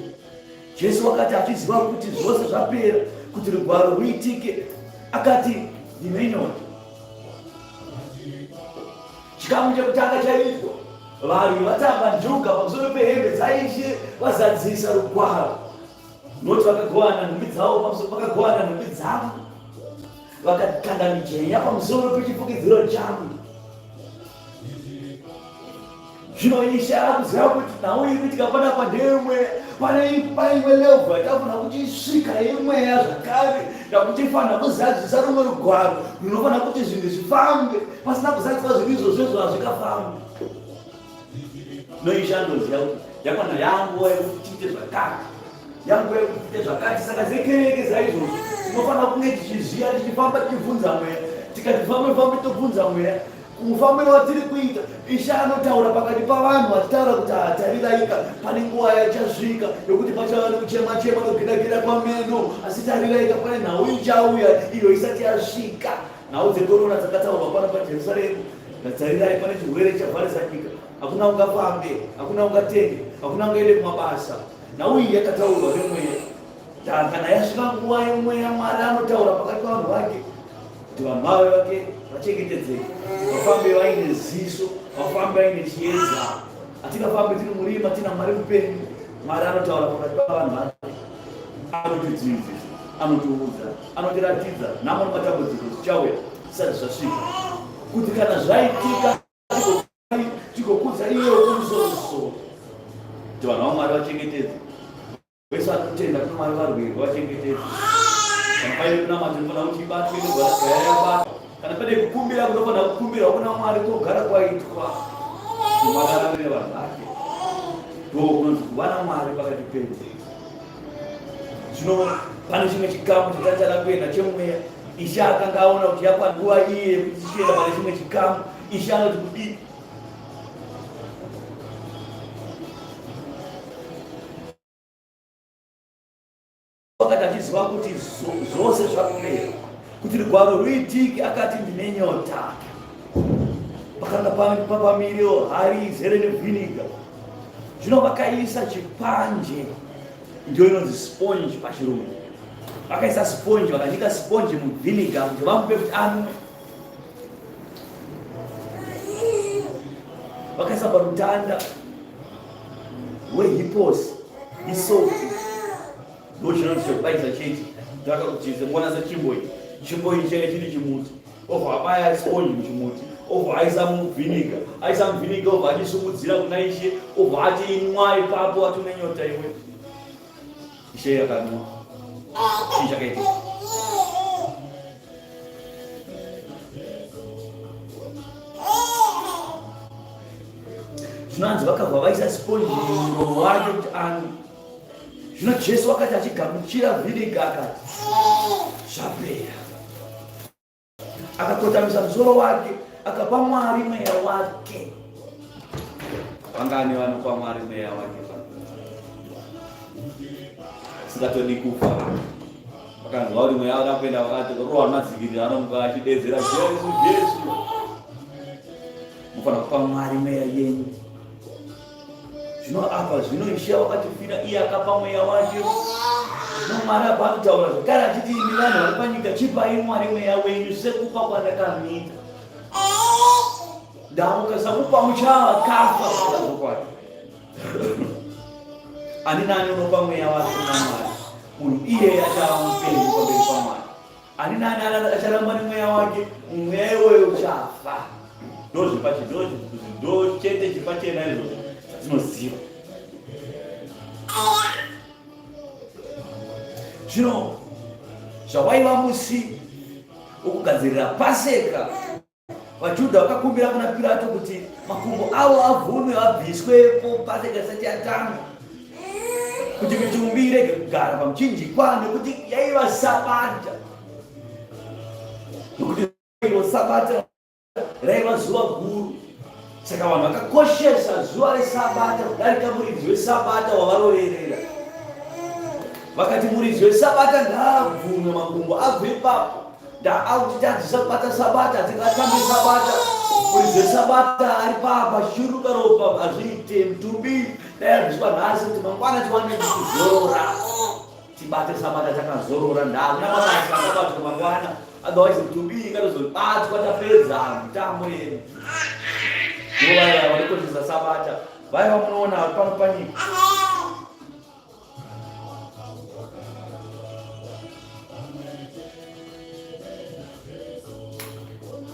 Jesu akati achiziva kuti zvose zvapera, kuti rugwaro ruitike, akati, ndimenyota. Chikamu chekutanga chaitwa, vanhu vatamba njuga pamusoro pehembe dzaIshe vazadzisa rugwaro. Noti vakagovana nhumbi dzavo pamusoro, vakagovana nhumbi dzavo, vakakanda mijenya pamusoro pechifukidziro changu. Zvino Ishe akuziva kuti nhau iri kuitika panapa ndeimwe, pane imwe levha yatafana kuti isvika yemweya zvakare ndakuti ifana kuzadzisa rumwe rugwaro runofana kuti zvinhu zvifambe. Pasina kuzadzisa zvinhu izvozvo hazvikafambi. Noishandoziva kuti yakwana yanguva yekuti tiite zvakare, yanguva yekuti tiite zvakati. Saka zekereke zaizvozvo tinofana kunge tichiziva, tichifamba tichibvunza mweya. Tikati fambe tobvunza mweya. Mufambiro watiri kuita Ishe anotaura pakati pavanhu achitaura kuti tarirayika pane nguva yachasvika yokuti pachava nekuchema nokugeda kwameno, asi tarirayika pane nhau ichauya iyo isati yasvika. Nhau dzekorona dzakataurwa pano paJerusaremu, tarirayika pane chirwere chavharisa nyika. Hakuna ungafambe, hakuna ungatenge, hakuna ungaende kumabasa. Nhau iyi yakataurwa nemweya. Kana yasvika nguva yemweya, Mwari anotaura pakati pavanhu vake kuti vanhu vave vake vachengetedzeke, vafambe vaine ziso, vafambe vaine chiedza. Hatingafambe tiri murima tina Mwari mupenyu. Mwari anotaura pakati pavanhu vake, anotidzidzisa, anotiudza, anotiratidza nhamo nematambudziko zvichauya zvisati zvasvika, kuti kana zvaitika tigokudza iye wekumusoro-musoro, kuti vanhu vaMwari vachengetedzwe. Vese vari kutenda kuti Mwari varwere vachengetedzwe. Kana paine kunamata tinofana kuti ibatwe negara. Kana pane kukumbira kunofana kukumbira kuna Mwari kogara kwaitwa. Mwari aravire vanhu vake. Ndokunonzi kuvana Mwari pakati penyu. Zvino pane chimwe chikamu chakatara kuenda chemweya. Ishe akanga aona kuti yapa nguva iye kuti tichienda pane chimwe chikamu. Ishe anoti kudii? Akati achiziva kuti zvose zvakupera, kuti rugwaro ruitike, akati ndine nyota. Pakanga papamiriwo hari izere nevhiniga. Zvino vakaisa chipanje, ndio inonzi sponge pachirungu. Vakaisa sponge, vakanyika sponge muvhiniga kuti vamupe kuti anwe. Vakaisa parutanda hwehiposi, isopi. Ndochinozi chokubaisa chete. Ndakakuchise muona sechimbo ichi. Chimbo ichi chenge chiri chimuti. Obva abaya sponge muchimuti. Obva aisa muvhiniga. Aisa muvhiniga obva achisumudzira kuna Ishe. Obva ati inwa ipapo ati une nyota iwe. Ishe yakanwa. Chii chakaitika? Zvinonzi vakabva vaisa sponge muromo wake kuti anwe. Zvino Jesu wakati achigamuchira vhiniga akati zvapera. Akakotamisa musoro wake akapa Mwari mweya wake. Vangani vanopa Mwari mweya wake? Singatodi kufa. Vakanzwa kuti mweya wakapenda vakati roho madzikirira anomuka achidedzera Jesu. Mufana kupa Mwari mweya yenyu. Zvino apa zvino Ishe wakatifira iye akapa mweya wake. Mwari apa anotaura zvakare achiti imi vanhu vari panyika chipai Mwari mweya wenyu sekupa kwandakamiita. Mukasamupa muchakafa kudazo kwake. Ani nani unopa mweya wake kuna Mwari? Munhu iye achava mupenyu pamberi paMwari. Ani nani acharamba nemweya wake? Mweya iwoyo uchafa. Ndo chete chipachena izvozvo zvatinoziva. Zvino zvawaiva musi wokugadzirira Paseka, vaJudha vakakumbira kuna Pirato kuti makumbo avo avhunwe abviswepo Paseka isati yatanga, kuti mitumbi irege kugara pamuchinjikwa, nekuti yaiva Sabata. Nokuti Sabata raiva zuva guru. Saka vanhu vakakoshesa zuva reSabata kudarika muridzi weSabata wavaroverera. Vakati muridzi weSabata ngaabvunwe, makumbo abve ipapo. Ndaakuti tadzisa kubata Sabata, tingatambe Sabata. Muridzi weSabata ari papa achiruka ropa, azviite mutumbi dayabviswa nhasi kuti mangwana tiwane kuzorora. Tibate Sabata takazorora. Ndakuna mabasa akabatwa mangwana. Otherwise mutumbi ingatozobatwa tapedza mutambo yedu. Vaya walikoshesa Sabata, vaya munoona pano panyika.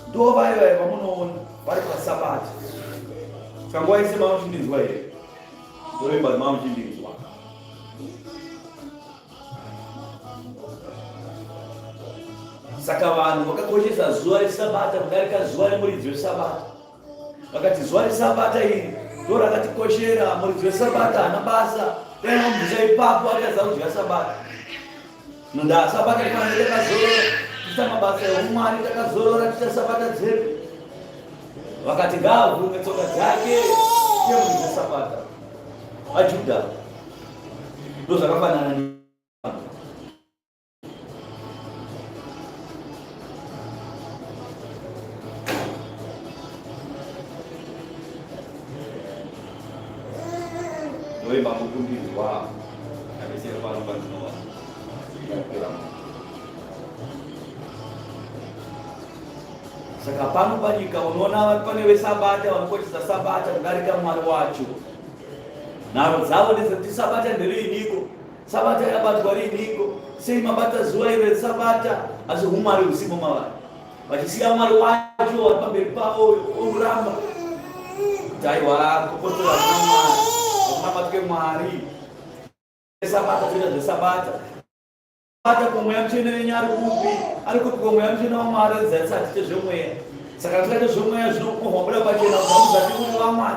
Ndo vaya vamunoona vari paSabata. Kanguva ise mamuchindinzwa here? Ndoremba mamuchindinzwa. Saka vanhu vakakoshesa zuva reSabata kudarika zuva remuridzi weSabata. Vakati zuva reSabata iri ndo rakatikoshera, muridzi weSabata hana basa, tainamubvisa ipapo akaza kudya Sabata. Nonda Sabata rifanira takazorora, tiita mabasa eumwari takazorora, tiita Sabata dzedu. Vakati ngaavhunge tsoka dzake muridzi weSabata. VaJudha ndo zvakafanana ni Noi makukumbirwa abesera pano panova saka pano panyika unoona pane veSabata vanokoshesa Sabata kudarika Mwari wacho. Nharo dzavo ndedzekuti Sabata nderiiniko, Sabata yabatwa riiniko, sei mabata zuva iro reSabata, asi umwari husimo mavari, vachisiya Mwari wacho vari pamberi pavo oramba kuti aiwa kukotora kuna Mwari, akunamatwe Mwari. Sabata toita zveSabata. Sabata kwamweya mutsvene wenyu ari kupi? Ari kupi kwamweya mutsvene waMwari zvisati tezvemweya. Saka tikaita zvemweya zvinokuhwambura pachena kubva muzati muri vaMwari.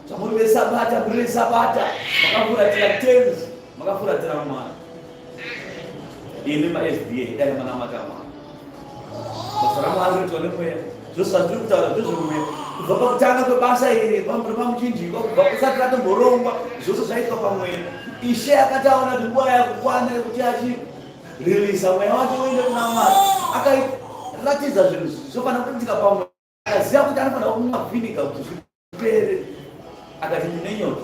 Zvamuri veSabata, muri veSabata, makafuratira tenzi, makafuratira Mwari. Imi maSDA dai manamata Mwari. Basa raMwari rinoitwa nemweya. Zvose zvandiri kutaura ndezvemweya. Kubva pakutanga kwebasa iri pamuchinjikwa, kubva kusati ratomborongwa, zvose zvaitwa pamweya. Ishe akati aona kuti nguva yakukwana yekuti achiririsa mweya wake uende kuna Mwari, akaratidza zvinhu zvinofana kuitika pamweya. Akaziva kuti anofanira kumwa vhiniga kuti zvipere. Akati ndine nyota,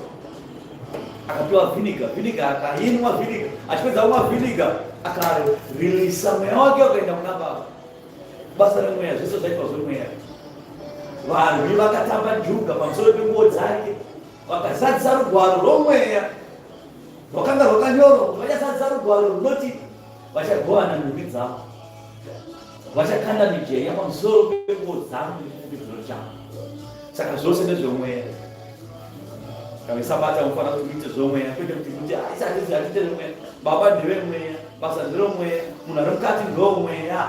akapiwa vhiniga, akainwa vhiniga, achipedza kumwa vhiniga akaririsa mweya wake ukaenda kuna Baba. Basa remweya, zvese zvaitwa zvemweya. Varwi vakatamba njuga pamusoro penguo dzake, vakazadzisa rugwaro rwomweya rwakanga rwakanyorwa kuti vachazadzisa rugwaro runoti vachagovana nhumbi dzavo, vachakanda mijenya pamusoro penguo dzavo nezvifukidhiro chavo. Saka zvose ndezvemweya. KaveSabata mufanira kuti muite zvomweya, kwete kuti isati hatite zvomweya. Baba ndevemweya, basa nderomweya, munhu ari mukati ndewomweya.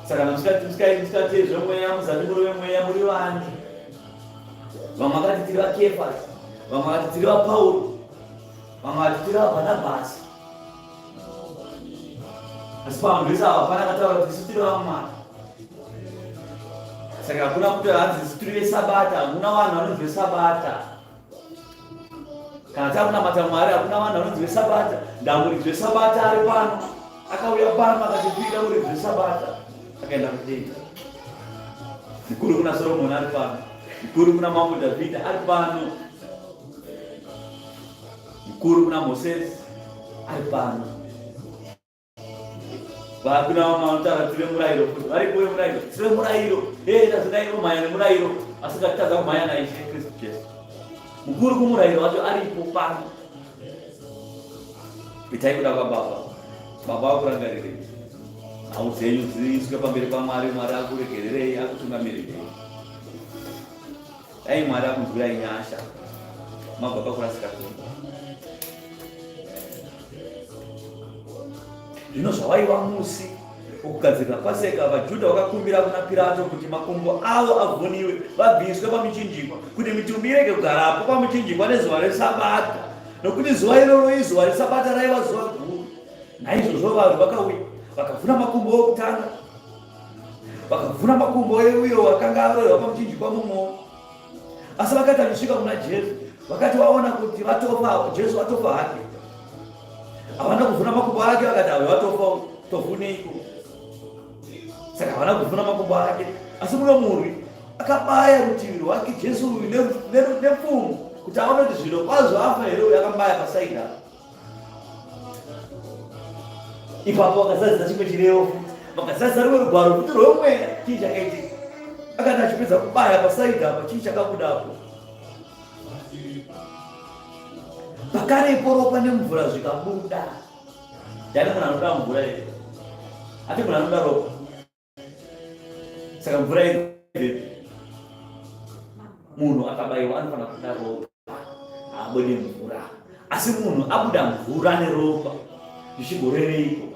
Saka musikatei zvomweya, muzati muri vemweya, muri vani. Vamwe vakati tiri vaKefasi, vamwe vakati tiri vaPauro, vamwe vakati tiri vaBhanabhasi. Asi pavanhu vese ava hapana akataura kuti isu tiri vaMwari. Saka hakuna kuti hanzi isu tiri veSabata, hakuna vanhu vanonzi veSabata. Kana takunamata Mwari hakuna vanhu vanonzi veSabata. Ndamuridzi weSabata ari pano, akauya pano akatipira muridzi weSabata, akaenda kudenga. Mukuru kuna Soromoni ari pano, mukuru kuna Mambo Dhavhidha ari pano, mukuru kuna Mozisi ari pano. Vakuna vamwe vanotaura tive murayiro, kuti vari kuve murayiro, tive murayiro, tazidai kumhanya nemurayiro, asi ngatitadza kumhanya naIshe Kristu Jesu. Mukuru kumurayiro wacho aripo pano. Itai kuda kwaBaba, Baba vakurangarirei, nhau dzenyu dziiswe pamberi paMwari, Mwari akuregererei, akutungamirirei. Dai Mwari akunzwirai nyasha, mabva pakurasika kwenyu. Zvino zvavaiva musi wokugadzirira Paseka, vaJudha vakakumbira kuna Pirato kuti makumbo avo avhuniwe, vabviswe pamuchinjikwa, kuti mitumbi irege kugarapo pamuchinjikwa nezuva reSabata, nokuti zuva iroro izuva reSabata raiva zuva guru. Naizvozvo vanhu vakauya vakavhuna makumbo okutanga, vakavhuna makumbo euyo wakanga arohwa pamuchinjikwa mumo. Asi vakati vachisvika kuna Jesu, vakati vaona kuti vatofa, Jesu vatofa hake, havana kuvhuna makumbo ake, vakati ave vatofa, tovhuneiko? Saka havana kuvhuna makumbo ake. Asi mumwe murwi akabaya rutivi rwake Jesu uyu nepfumo kuti aone kuti zvino kwazvo afa here uyu akambaya pasaida. Ipapo vakazadzisa chimwe chirevo, vakazadzisa rumwe rugwaro kuti rwomweya. Chii chakaitika? Akati achipedza kubaya pasaida apa, chii chakabudapo? Pakarepo ropa nemvura zvikabuda. Ndani munhu anoda mvura here? Hati munhu anoda ropa. Saka mvura iri munhu akabayiwa anofanira kuda ropa, abone mvura, asi munhu abuda mvura neropa zvichigorereiko.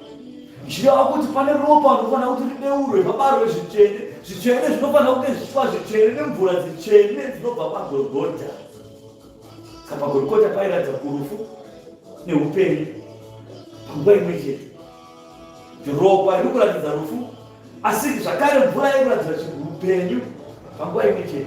Zvireva kuti pane ropa rinofanira kuti ribeurwe pabarwe zvitsvene. Zvitsvene zvinofanira kunge zvichiva zvitsvene nemvura dzitsvene dzinobva paGorogota. Saka paGorogota pairatidza kurufu neupenyu panguva imwe chete. Ropa riri kuratidza rufu, asi zvakare mvura iri kuratidza upenyu panguva imwe chete.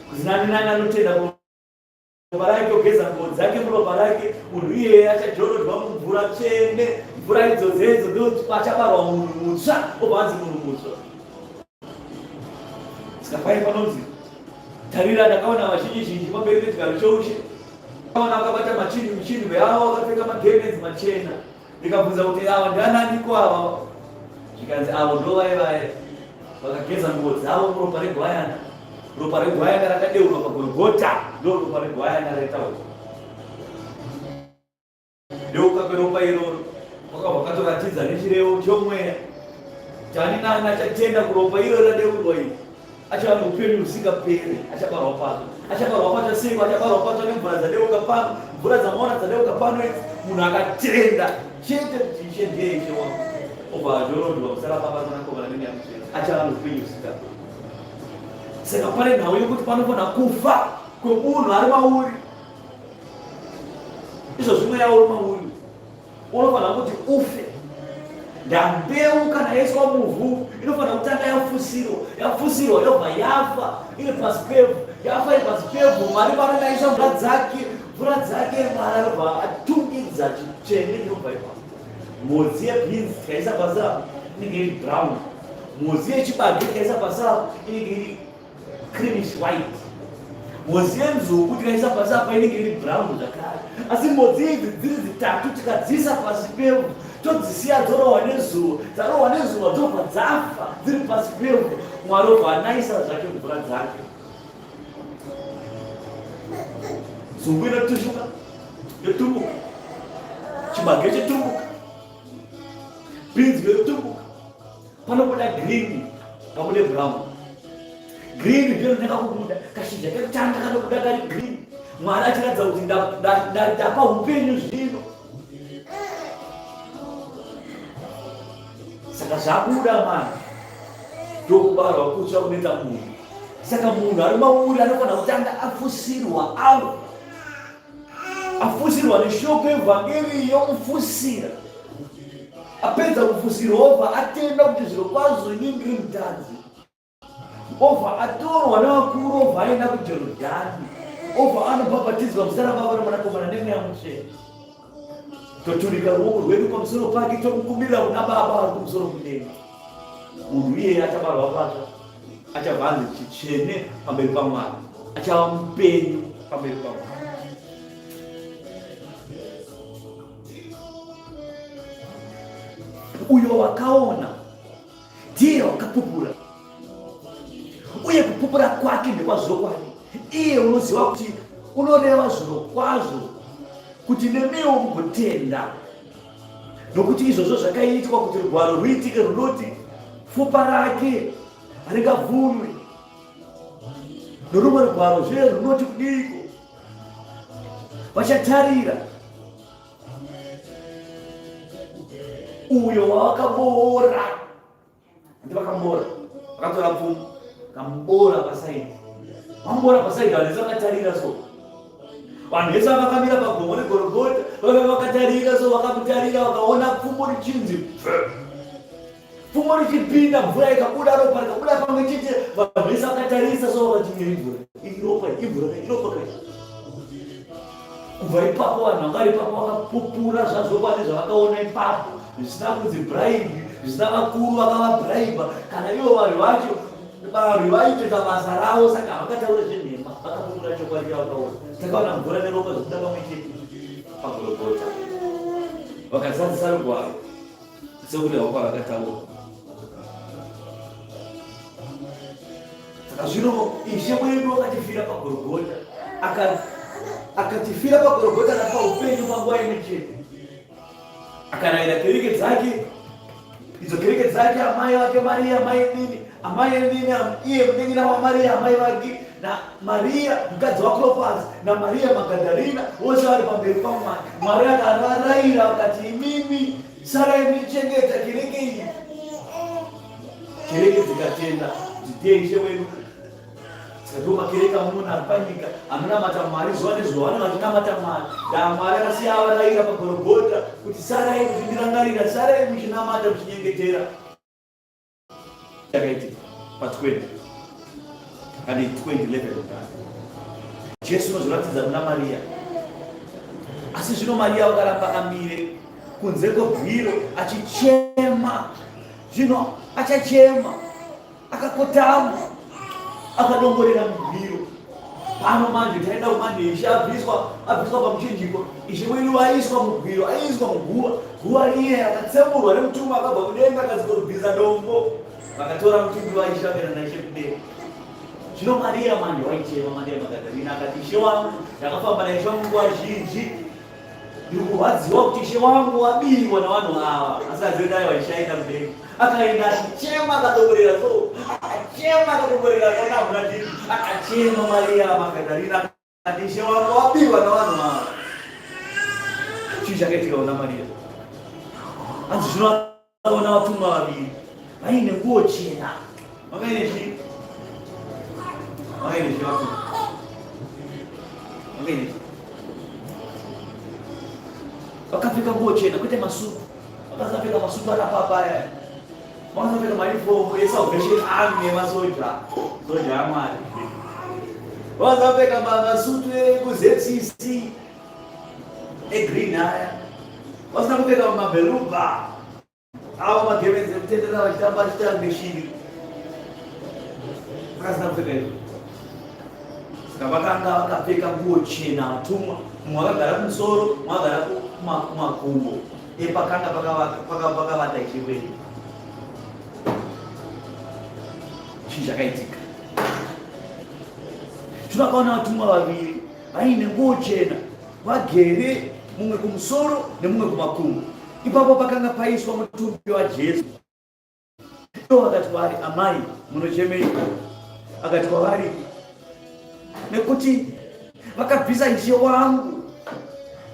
Kuzinani nani anotenda ropa rake, kugeza nguo dzake muropa rake, munhu iyeye achajorodzwa mumvura tsvene. Mvura idzodzo ndokuti pachabarwa munhu mutsva, obva anzi munhu mutsva. Saka pai panonzi tarira, ndakaona vazhinji pamberi pechigaro choushe, ndakaona vakabata michini yavo vakapfeka magemenzi machena. Ndikabvunza kuti ava ndiananiko ava? Zvikanzi avo ndovaivaye vakageza nguo dzavo muropa regwayana. Ropa regwayana rakadeurwa paGorogota, ndo ropa regwayana raitaurwa. Ndeuka kweropa iroro kwakabva kwatoratidza nechirevo chomweya chani nani achatenda kuropa iro radeurwa iri achava neupenyu husingaperi. Achabarwa pacho, achabarwa pacho sei? Achabarwa pacho nemvura dzadeuka pano, mvura dzamaona dzadeuka pano idzi. Munhu akatenda chete kuti Ishe ndiye Ishe wangu, obva ajorodzwa kusara Baba Mwanakomana neMweya Mutsvene, achava neupenyu husingaperi. Saka pane nhau yokuti panofanira kufa kwemunhu ari mauri. Izvo zvimwe yauri mauri unofanira kuti ufe. Ndambeu kana yaiswa muvhu inofanira kutanga yafusirwa yobva yafa iri pasi pevhu. Yafa iri pasi pevhu, Mwari panonaisa mvura dzake Mwari anobva atungidza chitsvene chinobva ipapo. Modzi yebhinzi tikaisa pasi apo inenge iri brown. Modzi yechibage tikaisa pasi apo inenge iri creamish white. Modzi yenzungu tikaisa pasi apa inenge iri brown zvakare. Asi modzi idzi dziri dzitatu tikadziisa pasi pevhu todzisiya dzorohwa nezuva, dzarohwa nezuva dzobva dzafa dziri pasi pevhu. Mwari obva anaisa zvake mvura dzake. Nzungu inotushuka yotumbuka, chibage chotumbuka, bhinzi yotumbuka, panobuda green pabude brown. Green ndio inataka kubuda, kashizha kakutanga kanobuda kari green. Mwari achiratidza kuti ndapa upenyu zvino. Saka zvabuda mani ndokubarwa kutsva kunoita munhu. Saka munhu ari mauri anofanira kutanga afusirwa avo, afusirwa neshoko evhangeri yomufusira. Apedza kufusirwa obva atenda kuti zviro kwazvo inini ndiri mutadzi. Obva atorwa nevakuru, obva aenda kuJorodhani, obva anobhabhatidzwa muzita raBaba neMwanakomana neMweya Mutsvene. Toturika ruoko rwedu pamusoro pake tomukumbira kuna Baba ari kumusoro kudenga. Munhu iyeye achabarwa pacho, achabva anzi chitsvene pamberi paMwari, achava mupenyu pamberi paMwari. Uyo wakaona ndiye wakapupura, uye kupupura kwake ndekwazvokwadi. Iye unoziva kuti unoreva zviro kwazvo kuti nemiwo mugotenda, nokuti izvozvo zvakaitwa kuti rugwaro ruitike runoti fupa rake haringavhunwe, norumwe rugwaro zve runoti kudiko. Vachatarira uyo wavakaboora, ndivakamboora, vakatora pfumo kamboora pasaidi, vamboora pasaidi. Vanhu vese vakatarira so, vanhu vese vakamira pagomo reGorogota vakatarira so, vakamutarira vakaona pfumo richinzi pfumo richipinda, mvura ikabuda, ropa rikabuda pamwe chete. Vanhu vese vakatarisa so, vakati mvura iropa iropa. Kubva ipapo vanhu vangari ipapo vakapupura zvazvo pane zvavakaona ipapo, zvisina kunzi bribe, zvisina vakuru vakavabhiraiba kana ivo vanhu vacho vanhu vaitoita basa ravo. Saka vakataura zvenhema, vakapupura chokwadi chavakaona. Takaona mvura neropa zvokuda pamwe chete paGorogota, vakazadzisa rugwaro sekureva kwavakataura. Saka zvino Ishe wedu akatifira paGorogota, akatifira paGorogota napaupenyu panguva imwe chete. Akarayira kereke dzake, idzo kereke dzake amai vake Mariya, amai Nini, iye mudengi nawaMariya amai vake, na Maria mkazi wa Klopas na Maria Magdalena wose wali pambele pa Mwari. Mwari akararaira wakati mimi Sara imichengeta kireke hii kireke zikatenda ziteshe wenu Kaduma kireka muna alpanyika amuna matamari zoane matina matamari da Maria si awaraira pa Golgotha kuti Sara hivi zindirangarira Sara hivi mishina mata mchinyengetera yakaiti patkwenda kandi 2011 Jesu nozoratidza kuna Maria asi zvino Maria vakaramba akamire kunze kwebwiro achichema zvino achachema akakotama akadongorera mubwiro pano manje taenda kumanje ishe abviswa pamuchinjiko ishe wenu waiswa mubwiro aiswa guwa riye akatsemurwa nemutuma akabva kudenga akazikorubvisa dombo vakatora mutumbi waishe vakaenda naishe kudenga. Zvino Maria manje waichema Maria Magdalena akati ishe wangu ndakafamba naishe wangu nguva zhinji ndiri kurwadziwa kuti ishe wangu wabiwa navanhu ava asi aziodai waishaenda mudenga akaenda achichema akadongorera namunadii akachema Maria Magdalena akati ishe wangu wabiwa navanhu ava. Chii chakaitika kuna Maria anzi zvino akaona vatumwa vaviri vaine nguo chena vakaine chii wakapfeka nguo chena kwete masutu wakazapfeka masutu akapapaya wakazapfeka marifomu esalvation army emasoja amwari wakazapfeka masutu ekuzfcc egreen aya wakazapfeka mabheruba avo magemenzi ekutendera vachitamba chitambeshiri vakazapfeka izvo vakanga vakapfeka nguo chena vatumwa mumwe akagara kumusoro mumwe akagara kumakumbo epakanga pakavata ichiweri. Chii chakaitika zvino akaona vatumwa vaviri vaine nguo chena vagere mumwe kumusoro nemumwe kumakumbo. Ipapo pakanga paiswa mutumbi waJesu. Vakati kwavari amai munochemeiko? Akati kwavari nekuti vakabvisa ishe wangu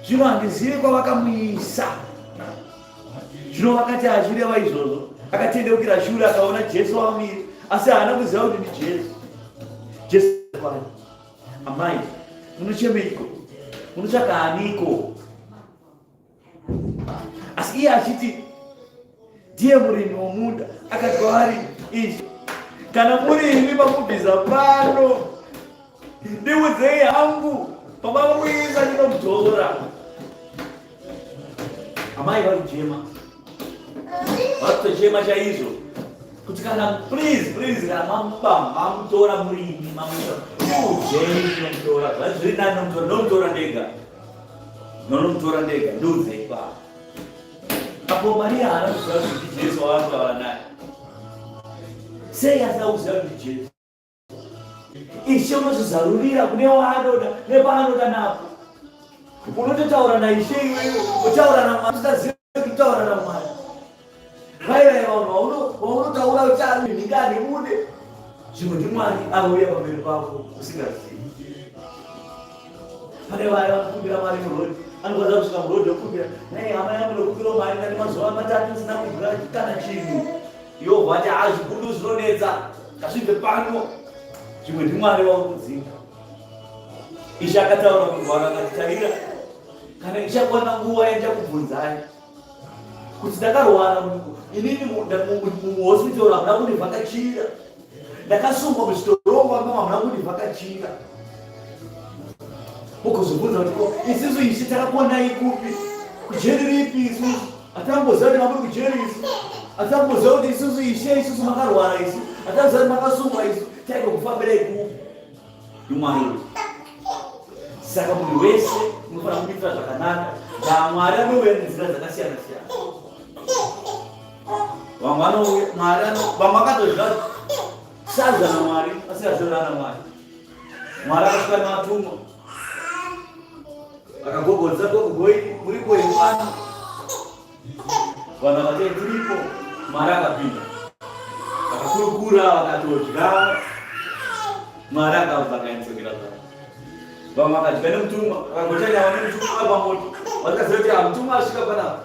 zvino handizivi kwavakamuisa. Zvino vakati achireva izvozvo akatendeukira shure akaona Jesu wamire asi haana kuziva kuti ni Jesu. Jesu kwavari amai munochemeiko? Munotsvaka aniko? Asi iye achiti ndiye murimi womunda. Akati kwavari izvi kana muri imi pakubvisa pano ndiudzei hangu pamavamuisa ndinomutora. Amai varikuchema varikutochema chaizvo kuti kana please kana mamutora murimi ndiudzei ndinomutora. Zvazviri nani nomutora ndega ndiudzei pano. Apo Maria haana kuziva kuti Jesu wavanga naye. Sei asina kuziva kuti Jesu Ishe unozvizarurira kune waanoda nepaanoda napo. Unototaura naIshe iwewe utaura naMwari utaziva kuti utaura naMwari. Vaiva vanhu vaunotaura uchari mhingani mude zvimwe ndiMwari auya pamberi pako usingazivi. Pane vaya vanokumbira Mwari murodhi anokwanisa kusvika murodhi okumbira nai hama yangu ndokupira Mwari ndati mazuva matatu sina kudya kana chinhu. Jehovha ati zvikuru zvinonetsa ngazvibve pano. Zvimwe ndiMwari waurikuziva. Ishe akataura kurwara akati tarira kana ichakwana nguva yandichakubvunzai kuti ndakarwara inini muhospitoro hamuna kundivhakachira, ndakasungwa muchitorongo anga hamuna kundivhakachira. Mukuzobvunza kuti isusu Ishe takakuonai kupi? Kujeri ripi isusu? Hatamboziva kuti mamuri kujeri isu. Hatamboziva kuti isusu Ishe isusu makarwara isu. Hatamboziva kuti makasungwa isu. Taigokufambirai kupi? ndiMwari. Saka munhu wese unofanira kuitira zvakanaka. Mwari anouya nenzira dzakasiyana siyana. Vamwe vanouya Mwari vamwe vakatozviva sadza naMwari asi azorana naMwari. Mwari akasvika navatumwa akagogodza gogogoi muripo imwana vanhu vakati tiripo. Mwari akapinda akakurukura vakatodya Mwari akavakanisokera vamwe vakadya nemutumwa vakagochanya vane mutumwa ari pamoto vakaziva kuti mutumwa asvika panapa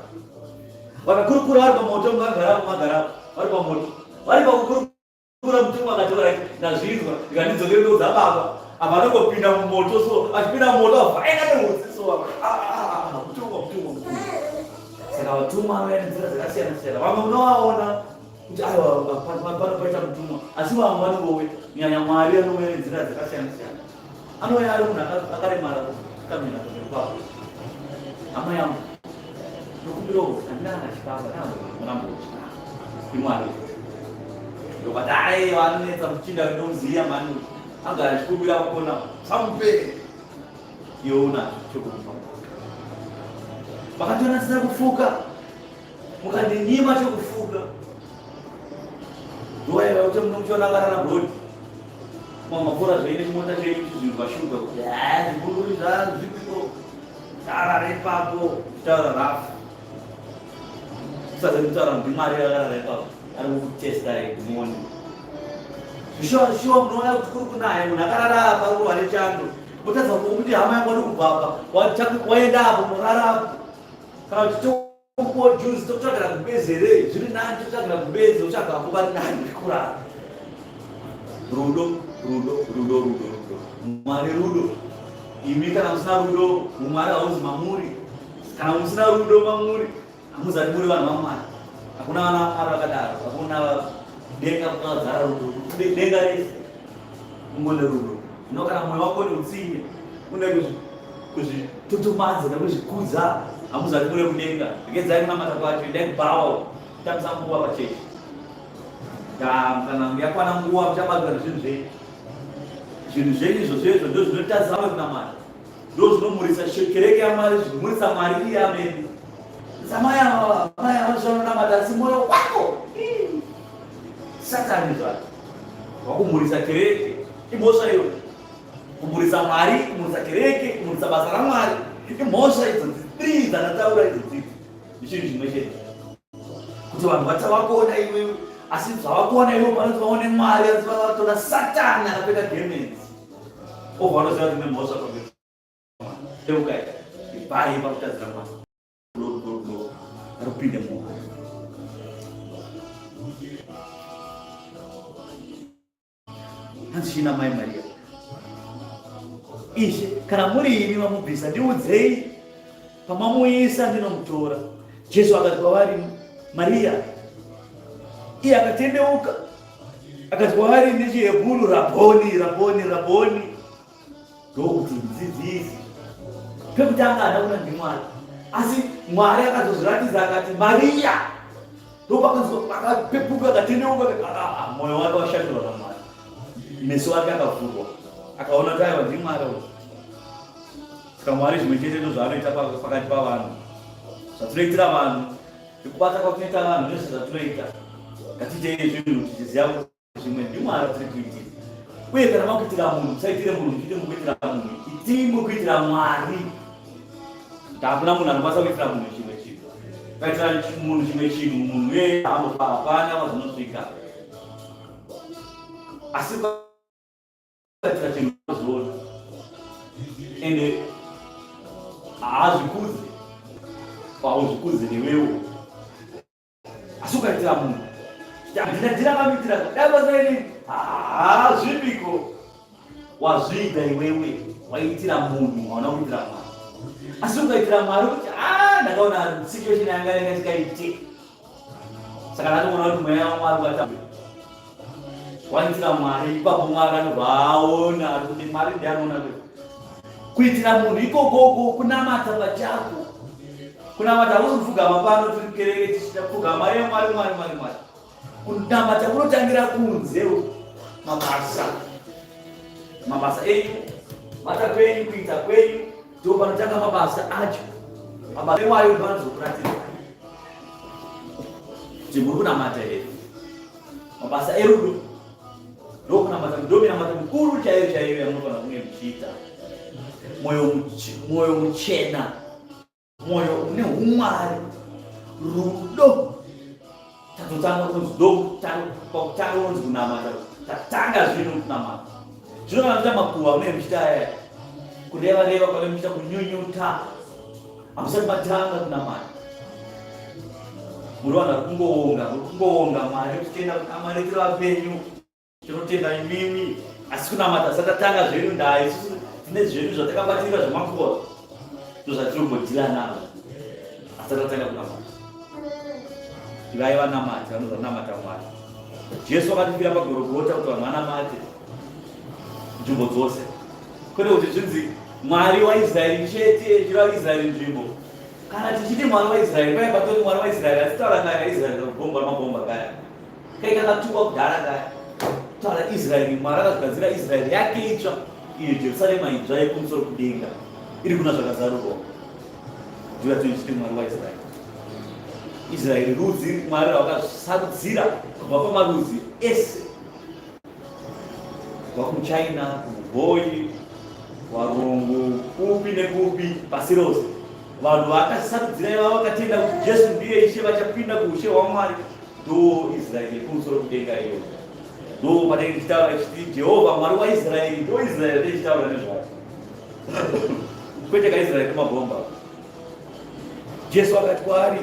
vakakurukura vari pamoto mugagarapo magarapo vari pamoto vari pakukurukura mutumwa akatora ndazvinzwa ndikandidzokeredza baba apa anongopinda mumoto so achipinda mumoto avhaina nehusiso mutumwa saka vatumwa vanoya nenzira dzakasiyana siyana vamwe unovaona kuti aiwa panopaita mutumwa asi vamwe vanongowe kunyanya Mwari anouya nenzira dzakasiyana siyana anouya ari munhu akaremara kamira pamberi pavo hama yangu nokumbirawo andina akachikava naambomurambochina imwari ndokwadai vanonetsa muchinda ndinomuziya mani agara achikumbira kukona samupere iona chokufa vakatonatsira kufuka mukandinyima chokufuka ndoyaiva kuti munomuchionakarana bhodi mamapfuura zvaine chimota chenyu zvinhu vashuga kuti zvibunduri zvazvipiko tarara ipapo kutaura rafu kusadza kutaura ndimwari akarara ipapo ari kukutesta kumoni zvishuwa munoona kuti kuri kunaya munhu akarara apa ruhare chando motadza kuti hama yangu ari kubvapa waenda apo morarapo kana kuti tokupo juzi tokutsvagara kubezere zviri nani tokutsvagara kubeze utsvagapo vari nani kurara rudo Mwari rudo imi kana musina rudo Mwari hauzi mamuri kana musina rudo mamuri hamuzari muri vanhu vaMwari hakuna vana vaMwari vakadaro hakuna denga vakadzara rudo denga rese ungone rudo zvino kana mwoyo wako neutsinye une kuzvitutumadza nekuzvikudza hamuzari muri kudenga regedzai kunamata kwacho endai kubhawa kutambisa nguva pachechi kana yakwana nguva muchabatwa nezvinhu zvenyu zvinhu zvenyu izvozvo ndo zvinotadzisa vamwe kunamata ndo zvinomurisa kereke yaMwari zvinomurisa Mwari iye amene samai vanonamata asi mwoyo wako Satani zvacho wakumurisa kereke imhosva iyo kumurisa Mwari kumurisa kereke kumurisa basa raMwari imhosva idzodzi 3 dzanataura idzodzi ndichinhu chimwe chete kuti vanhu vachavakuona iwewe asi zvavakuona iwe vanoti vaone Mwari asi vavatora Satani akapfeka gemenzi obva vanoziva kuti nemhosva pamberi eukai ipai pakutadzira Mwari rupinde munhu hanzishina mai Maria ishe kana muri imi mamubvisa ndiudzei pamamuisa ndinomutora Jesu akati kwavari Maria iye akatendeuka akati kwavari nechihebhuru rabhoni ndokuti mudzidzisi pekutanga hada kuna ndimwari asi Mwari akazozviratidza akati Maria ndopakapepuka akatendeuka mwoyo wake washatirwa naMwari meso ake akavhurwa akaona kuti aiwa ndimwari saka Mwari zvimwe chete ndozvaanoita pakati pavanhu zvatunoitira vanhu nekubata kwakunoita vanhu ndizvo zvatunoita ngatiitei zvinhu tichiziva kuti zvimwe ndimwari tiri kuitira uye kana makuitira munhu musaitire munhu muchiite mukuitira munhu itii mukuitira Mwari hakuna munhu anokwanisa kuitira munhu chimwe chinhu kaitira munhu chimwe chinhu munhu iye hapana mazvinosvika asi kaitira chinhu zvoona ende haazvikudzi pauzvikudzi newewo asi ukaitira munhu ndinakamiitira dabazaini zvipiko wazviita iwewe waitira munhu hauna kuitira Mwari asi ukaitira Mwari kuti ndakaona situation yanga yakaite saka ndatoona kuti mweya waMwari ukata waitira Mwari ipapo Mwari anobva aona ari kuti Mwari ndianoona kuti kuitira munhu ikokoko kunamata pachako kunamata hakusi kupfugama pano tiri kereke tichita kupfugama ye Mwari kunamata kunotangira kunze mabasa enyu mata kwenyu kuita kwenyu ndo panotanga mabasa acho mabasa eMwari panozokuratidza kuti muri kunamata here mabasa erudo ndokunamata ndominamata mukuru chaiyo yamunofana kunge muchiita mwoyo muchena mwoyo une umwari rudo tatotanga kunzi pakutanga kunzi kunamata tatanga zvino kunamata zvinokanza makuhwa mune muchitaya kureva kwave muchita kunyunyuta hamusati matanga kunamata muri vanhu vari kungoonga Mwari tichienda kunamata tiri vapenyu tinotenda imimi asi kunamata satatanga zvedu ndaa isusu tine zvedu zvatakabatirira zvemakuhwa ndozvatirombodzira nazvo asi tatatanga kunamata ivai vanamati vanoza kunamata Mwari. Jesu akatifira pagorogota kuti vanhu vanamate nzvimbo dzose, kwete kuti zvinzi Mwari waIsraeri chete chira Israeri nzvimbo. Kana tichiti Mwari waIsraeri paya patoti Mwari waIsraeri asitaura kaya Israeri kubomba mabomba kaya kai kakatungwa kudhara kaya taura Israeri. Mwari akagadzira Israeri yake itsva iyo Jerusalema itsva yekumusoro kudenga iri kuna zvakazarurwa ndiyo tichiti Mwari waIsraeri. Israeri rudzi Mwari rwakasarudzira kubva pamarudzi ese kubva kuChina, kuBhoi, varungu, kupi nekupi pasi rose. Vanhu vakasarudzira ivavo vakatenda kuti Jesu ndiye Ishe vachapinda kuushe hwaMwari. Ndo Israeri yekumusoro kudenga iyo. Ndo panenge tichitaura tichiti Jehovha Mwari waIsraeri ndo Israeri tichitaura nezvake. Kwete kaIsraeri kumabhomba. Jesu akati kwaari,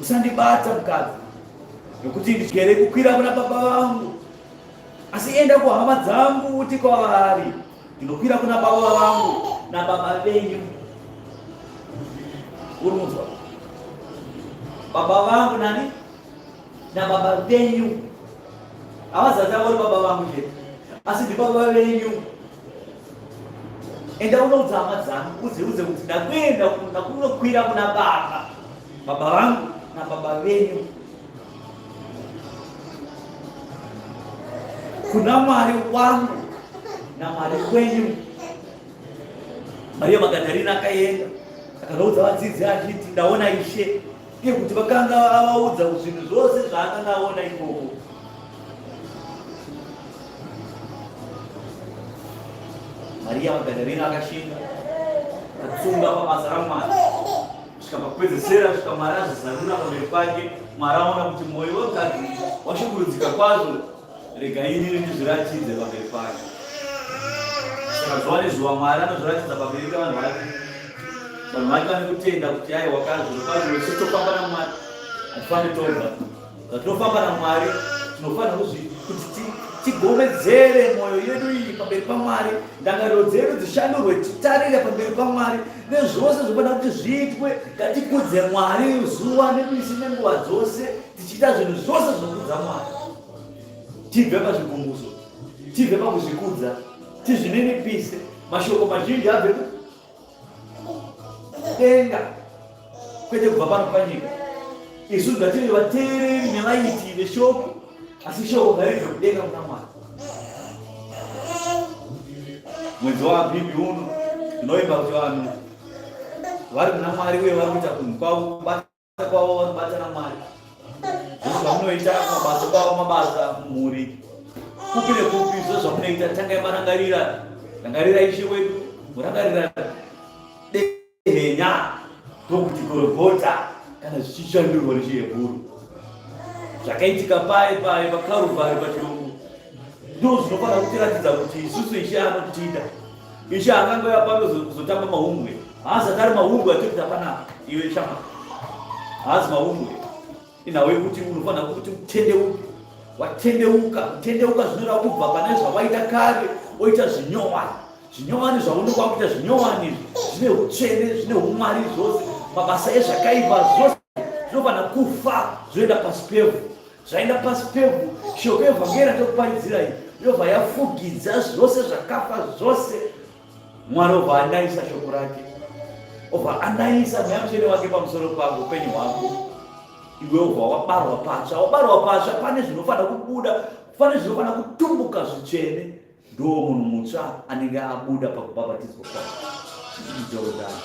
usandibata mukadzi nokuti ndigere kukwira kuna baba vangu, asi enda kuhama dzangu uti kwavari ndinokwira kuna baba vangu nababa venyu. Uri munzwa? Baba vangu nani nababa venyu. Havazati vari baba vangu chete asi ndi baba venyu. Enda unoudza hama dzangu udziudze kuti ndakuenda kunokwira kuna baba vangu na baba venyu, kuna Mwari wangu na Mwari wenyu. Maria Magadharena akaenda akanoudza vadzidzi achiti ndaona Ishe, iye kuti vakanga avaudza zvinhu zvose zvaakanga aona ikoko. Maria Magadharena akashinga akatsunga pabasa raMwari kusvika pakupedzisira, kusvika Mwari azozarura pamberi pake. Mwari aona kuti mwoyo wemukadzi washungurudzika kwazvo, regai inini ndizviratidze pamberi pake. Saka zuva nezuva Mwari anozviratidza pamberi pevanhu vake. Vanhu vake vane kutenda kuti aiwa kazvirokwazvo isu tofamba naMwari hatifaniri toga. Zvatinofamba naMwari tinofanira kuti tigomedzere mwoyo yedu iyi pamberi paMwari, ndangariro dzedu dzishandurwe, titarire pamberi paMwari nezvose zvofanira kuti zviitwe. Ngatikudze Mwari zuva nemisi nenguva dzose, tichiita zvinhu zvose zvinokudza Mwari. Tibve pazvigumbuso, tibve pakuzvikudza, tizvininipise. Mashoko mazhinji abve kudenga kwete kubva pano panyika. Isu ngative vateereri nevaiti veshoko, asi shoko ngaridze kudenga kuna Mwari. Mwedzi waAbhibhi uno tinoimba kuti vanhu vari muna Mwari uye vari kuita kunhu kwavo, kubata kwavo vari kubata naMwari. Zvose zvamunoita mabasa kwavo, mabasa mhuri, kupi nekupi, zvose zvamunoita tangai marangarira Ishe wedu, murangarira dehenya ndokuti Golgota kana zvichishandurwa nechiHebheru. Zvakaitika paye paKaruvhari pachirungu ndo zvinofanira kutiratidza kuti isusu Ishe anotida. Ishe akanga yapano kuzotamba mahumbwe, haasati ari mahumbwe atikuti hapana iwe shama, haasi mahumbwe. Inawe kuti unofanira kuti utendeuke, watendeuka. Kutendeuka zvinoreva kubva pane zvawaita kare woita zvinyowani. Zvinyowani zvaunokwa kuita zvinyowani zvine utsvene, zvine umwari, zvose mabasa ezvakaipa zvose zvinofanira kufa zvoenda pasi pevhu. Zvaenda pasi pevhu, shoko evhangeri ndokuparidzira iyi yobva yafugidza zvose zvakafa zvose. Mwari obva anayisa shoko rake, obva anayisa mweya mutsvene wake pamusoro pako, upenyu hwako. Iwe obva wabarwa patsva, pane zvinofanira kubuda, pane zvinofanira kutumbuka zvitsvene. Ndo munhu mutsva anenge abuda pakubhabhatidzwa kwake Jorodhani.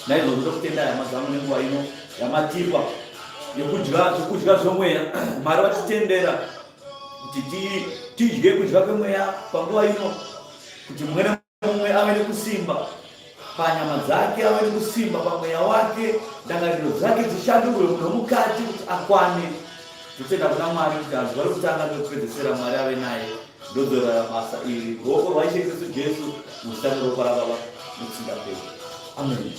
Naizvozvo tokutendai hama dzangu nenguva ino yamatipa yekudya zvomweya. Mwari vatitendera kuti tidye kudya kwemweya panguva ino, kuti mumwe nemumwe ave nekusimba panyama dzake, ave nekusimba pamweya wake, ndangariro dzake dzishandurwe nomukati kuti akwane. Totenda kuna Mwari kuti zuva rekutanga ndokupedzisira Mwari ave naye ndodzora basa iri ruoko rwaishe Kristu Jesu musitani ropa raBaba nokusingaperi. Amen.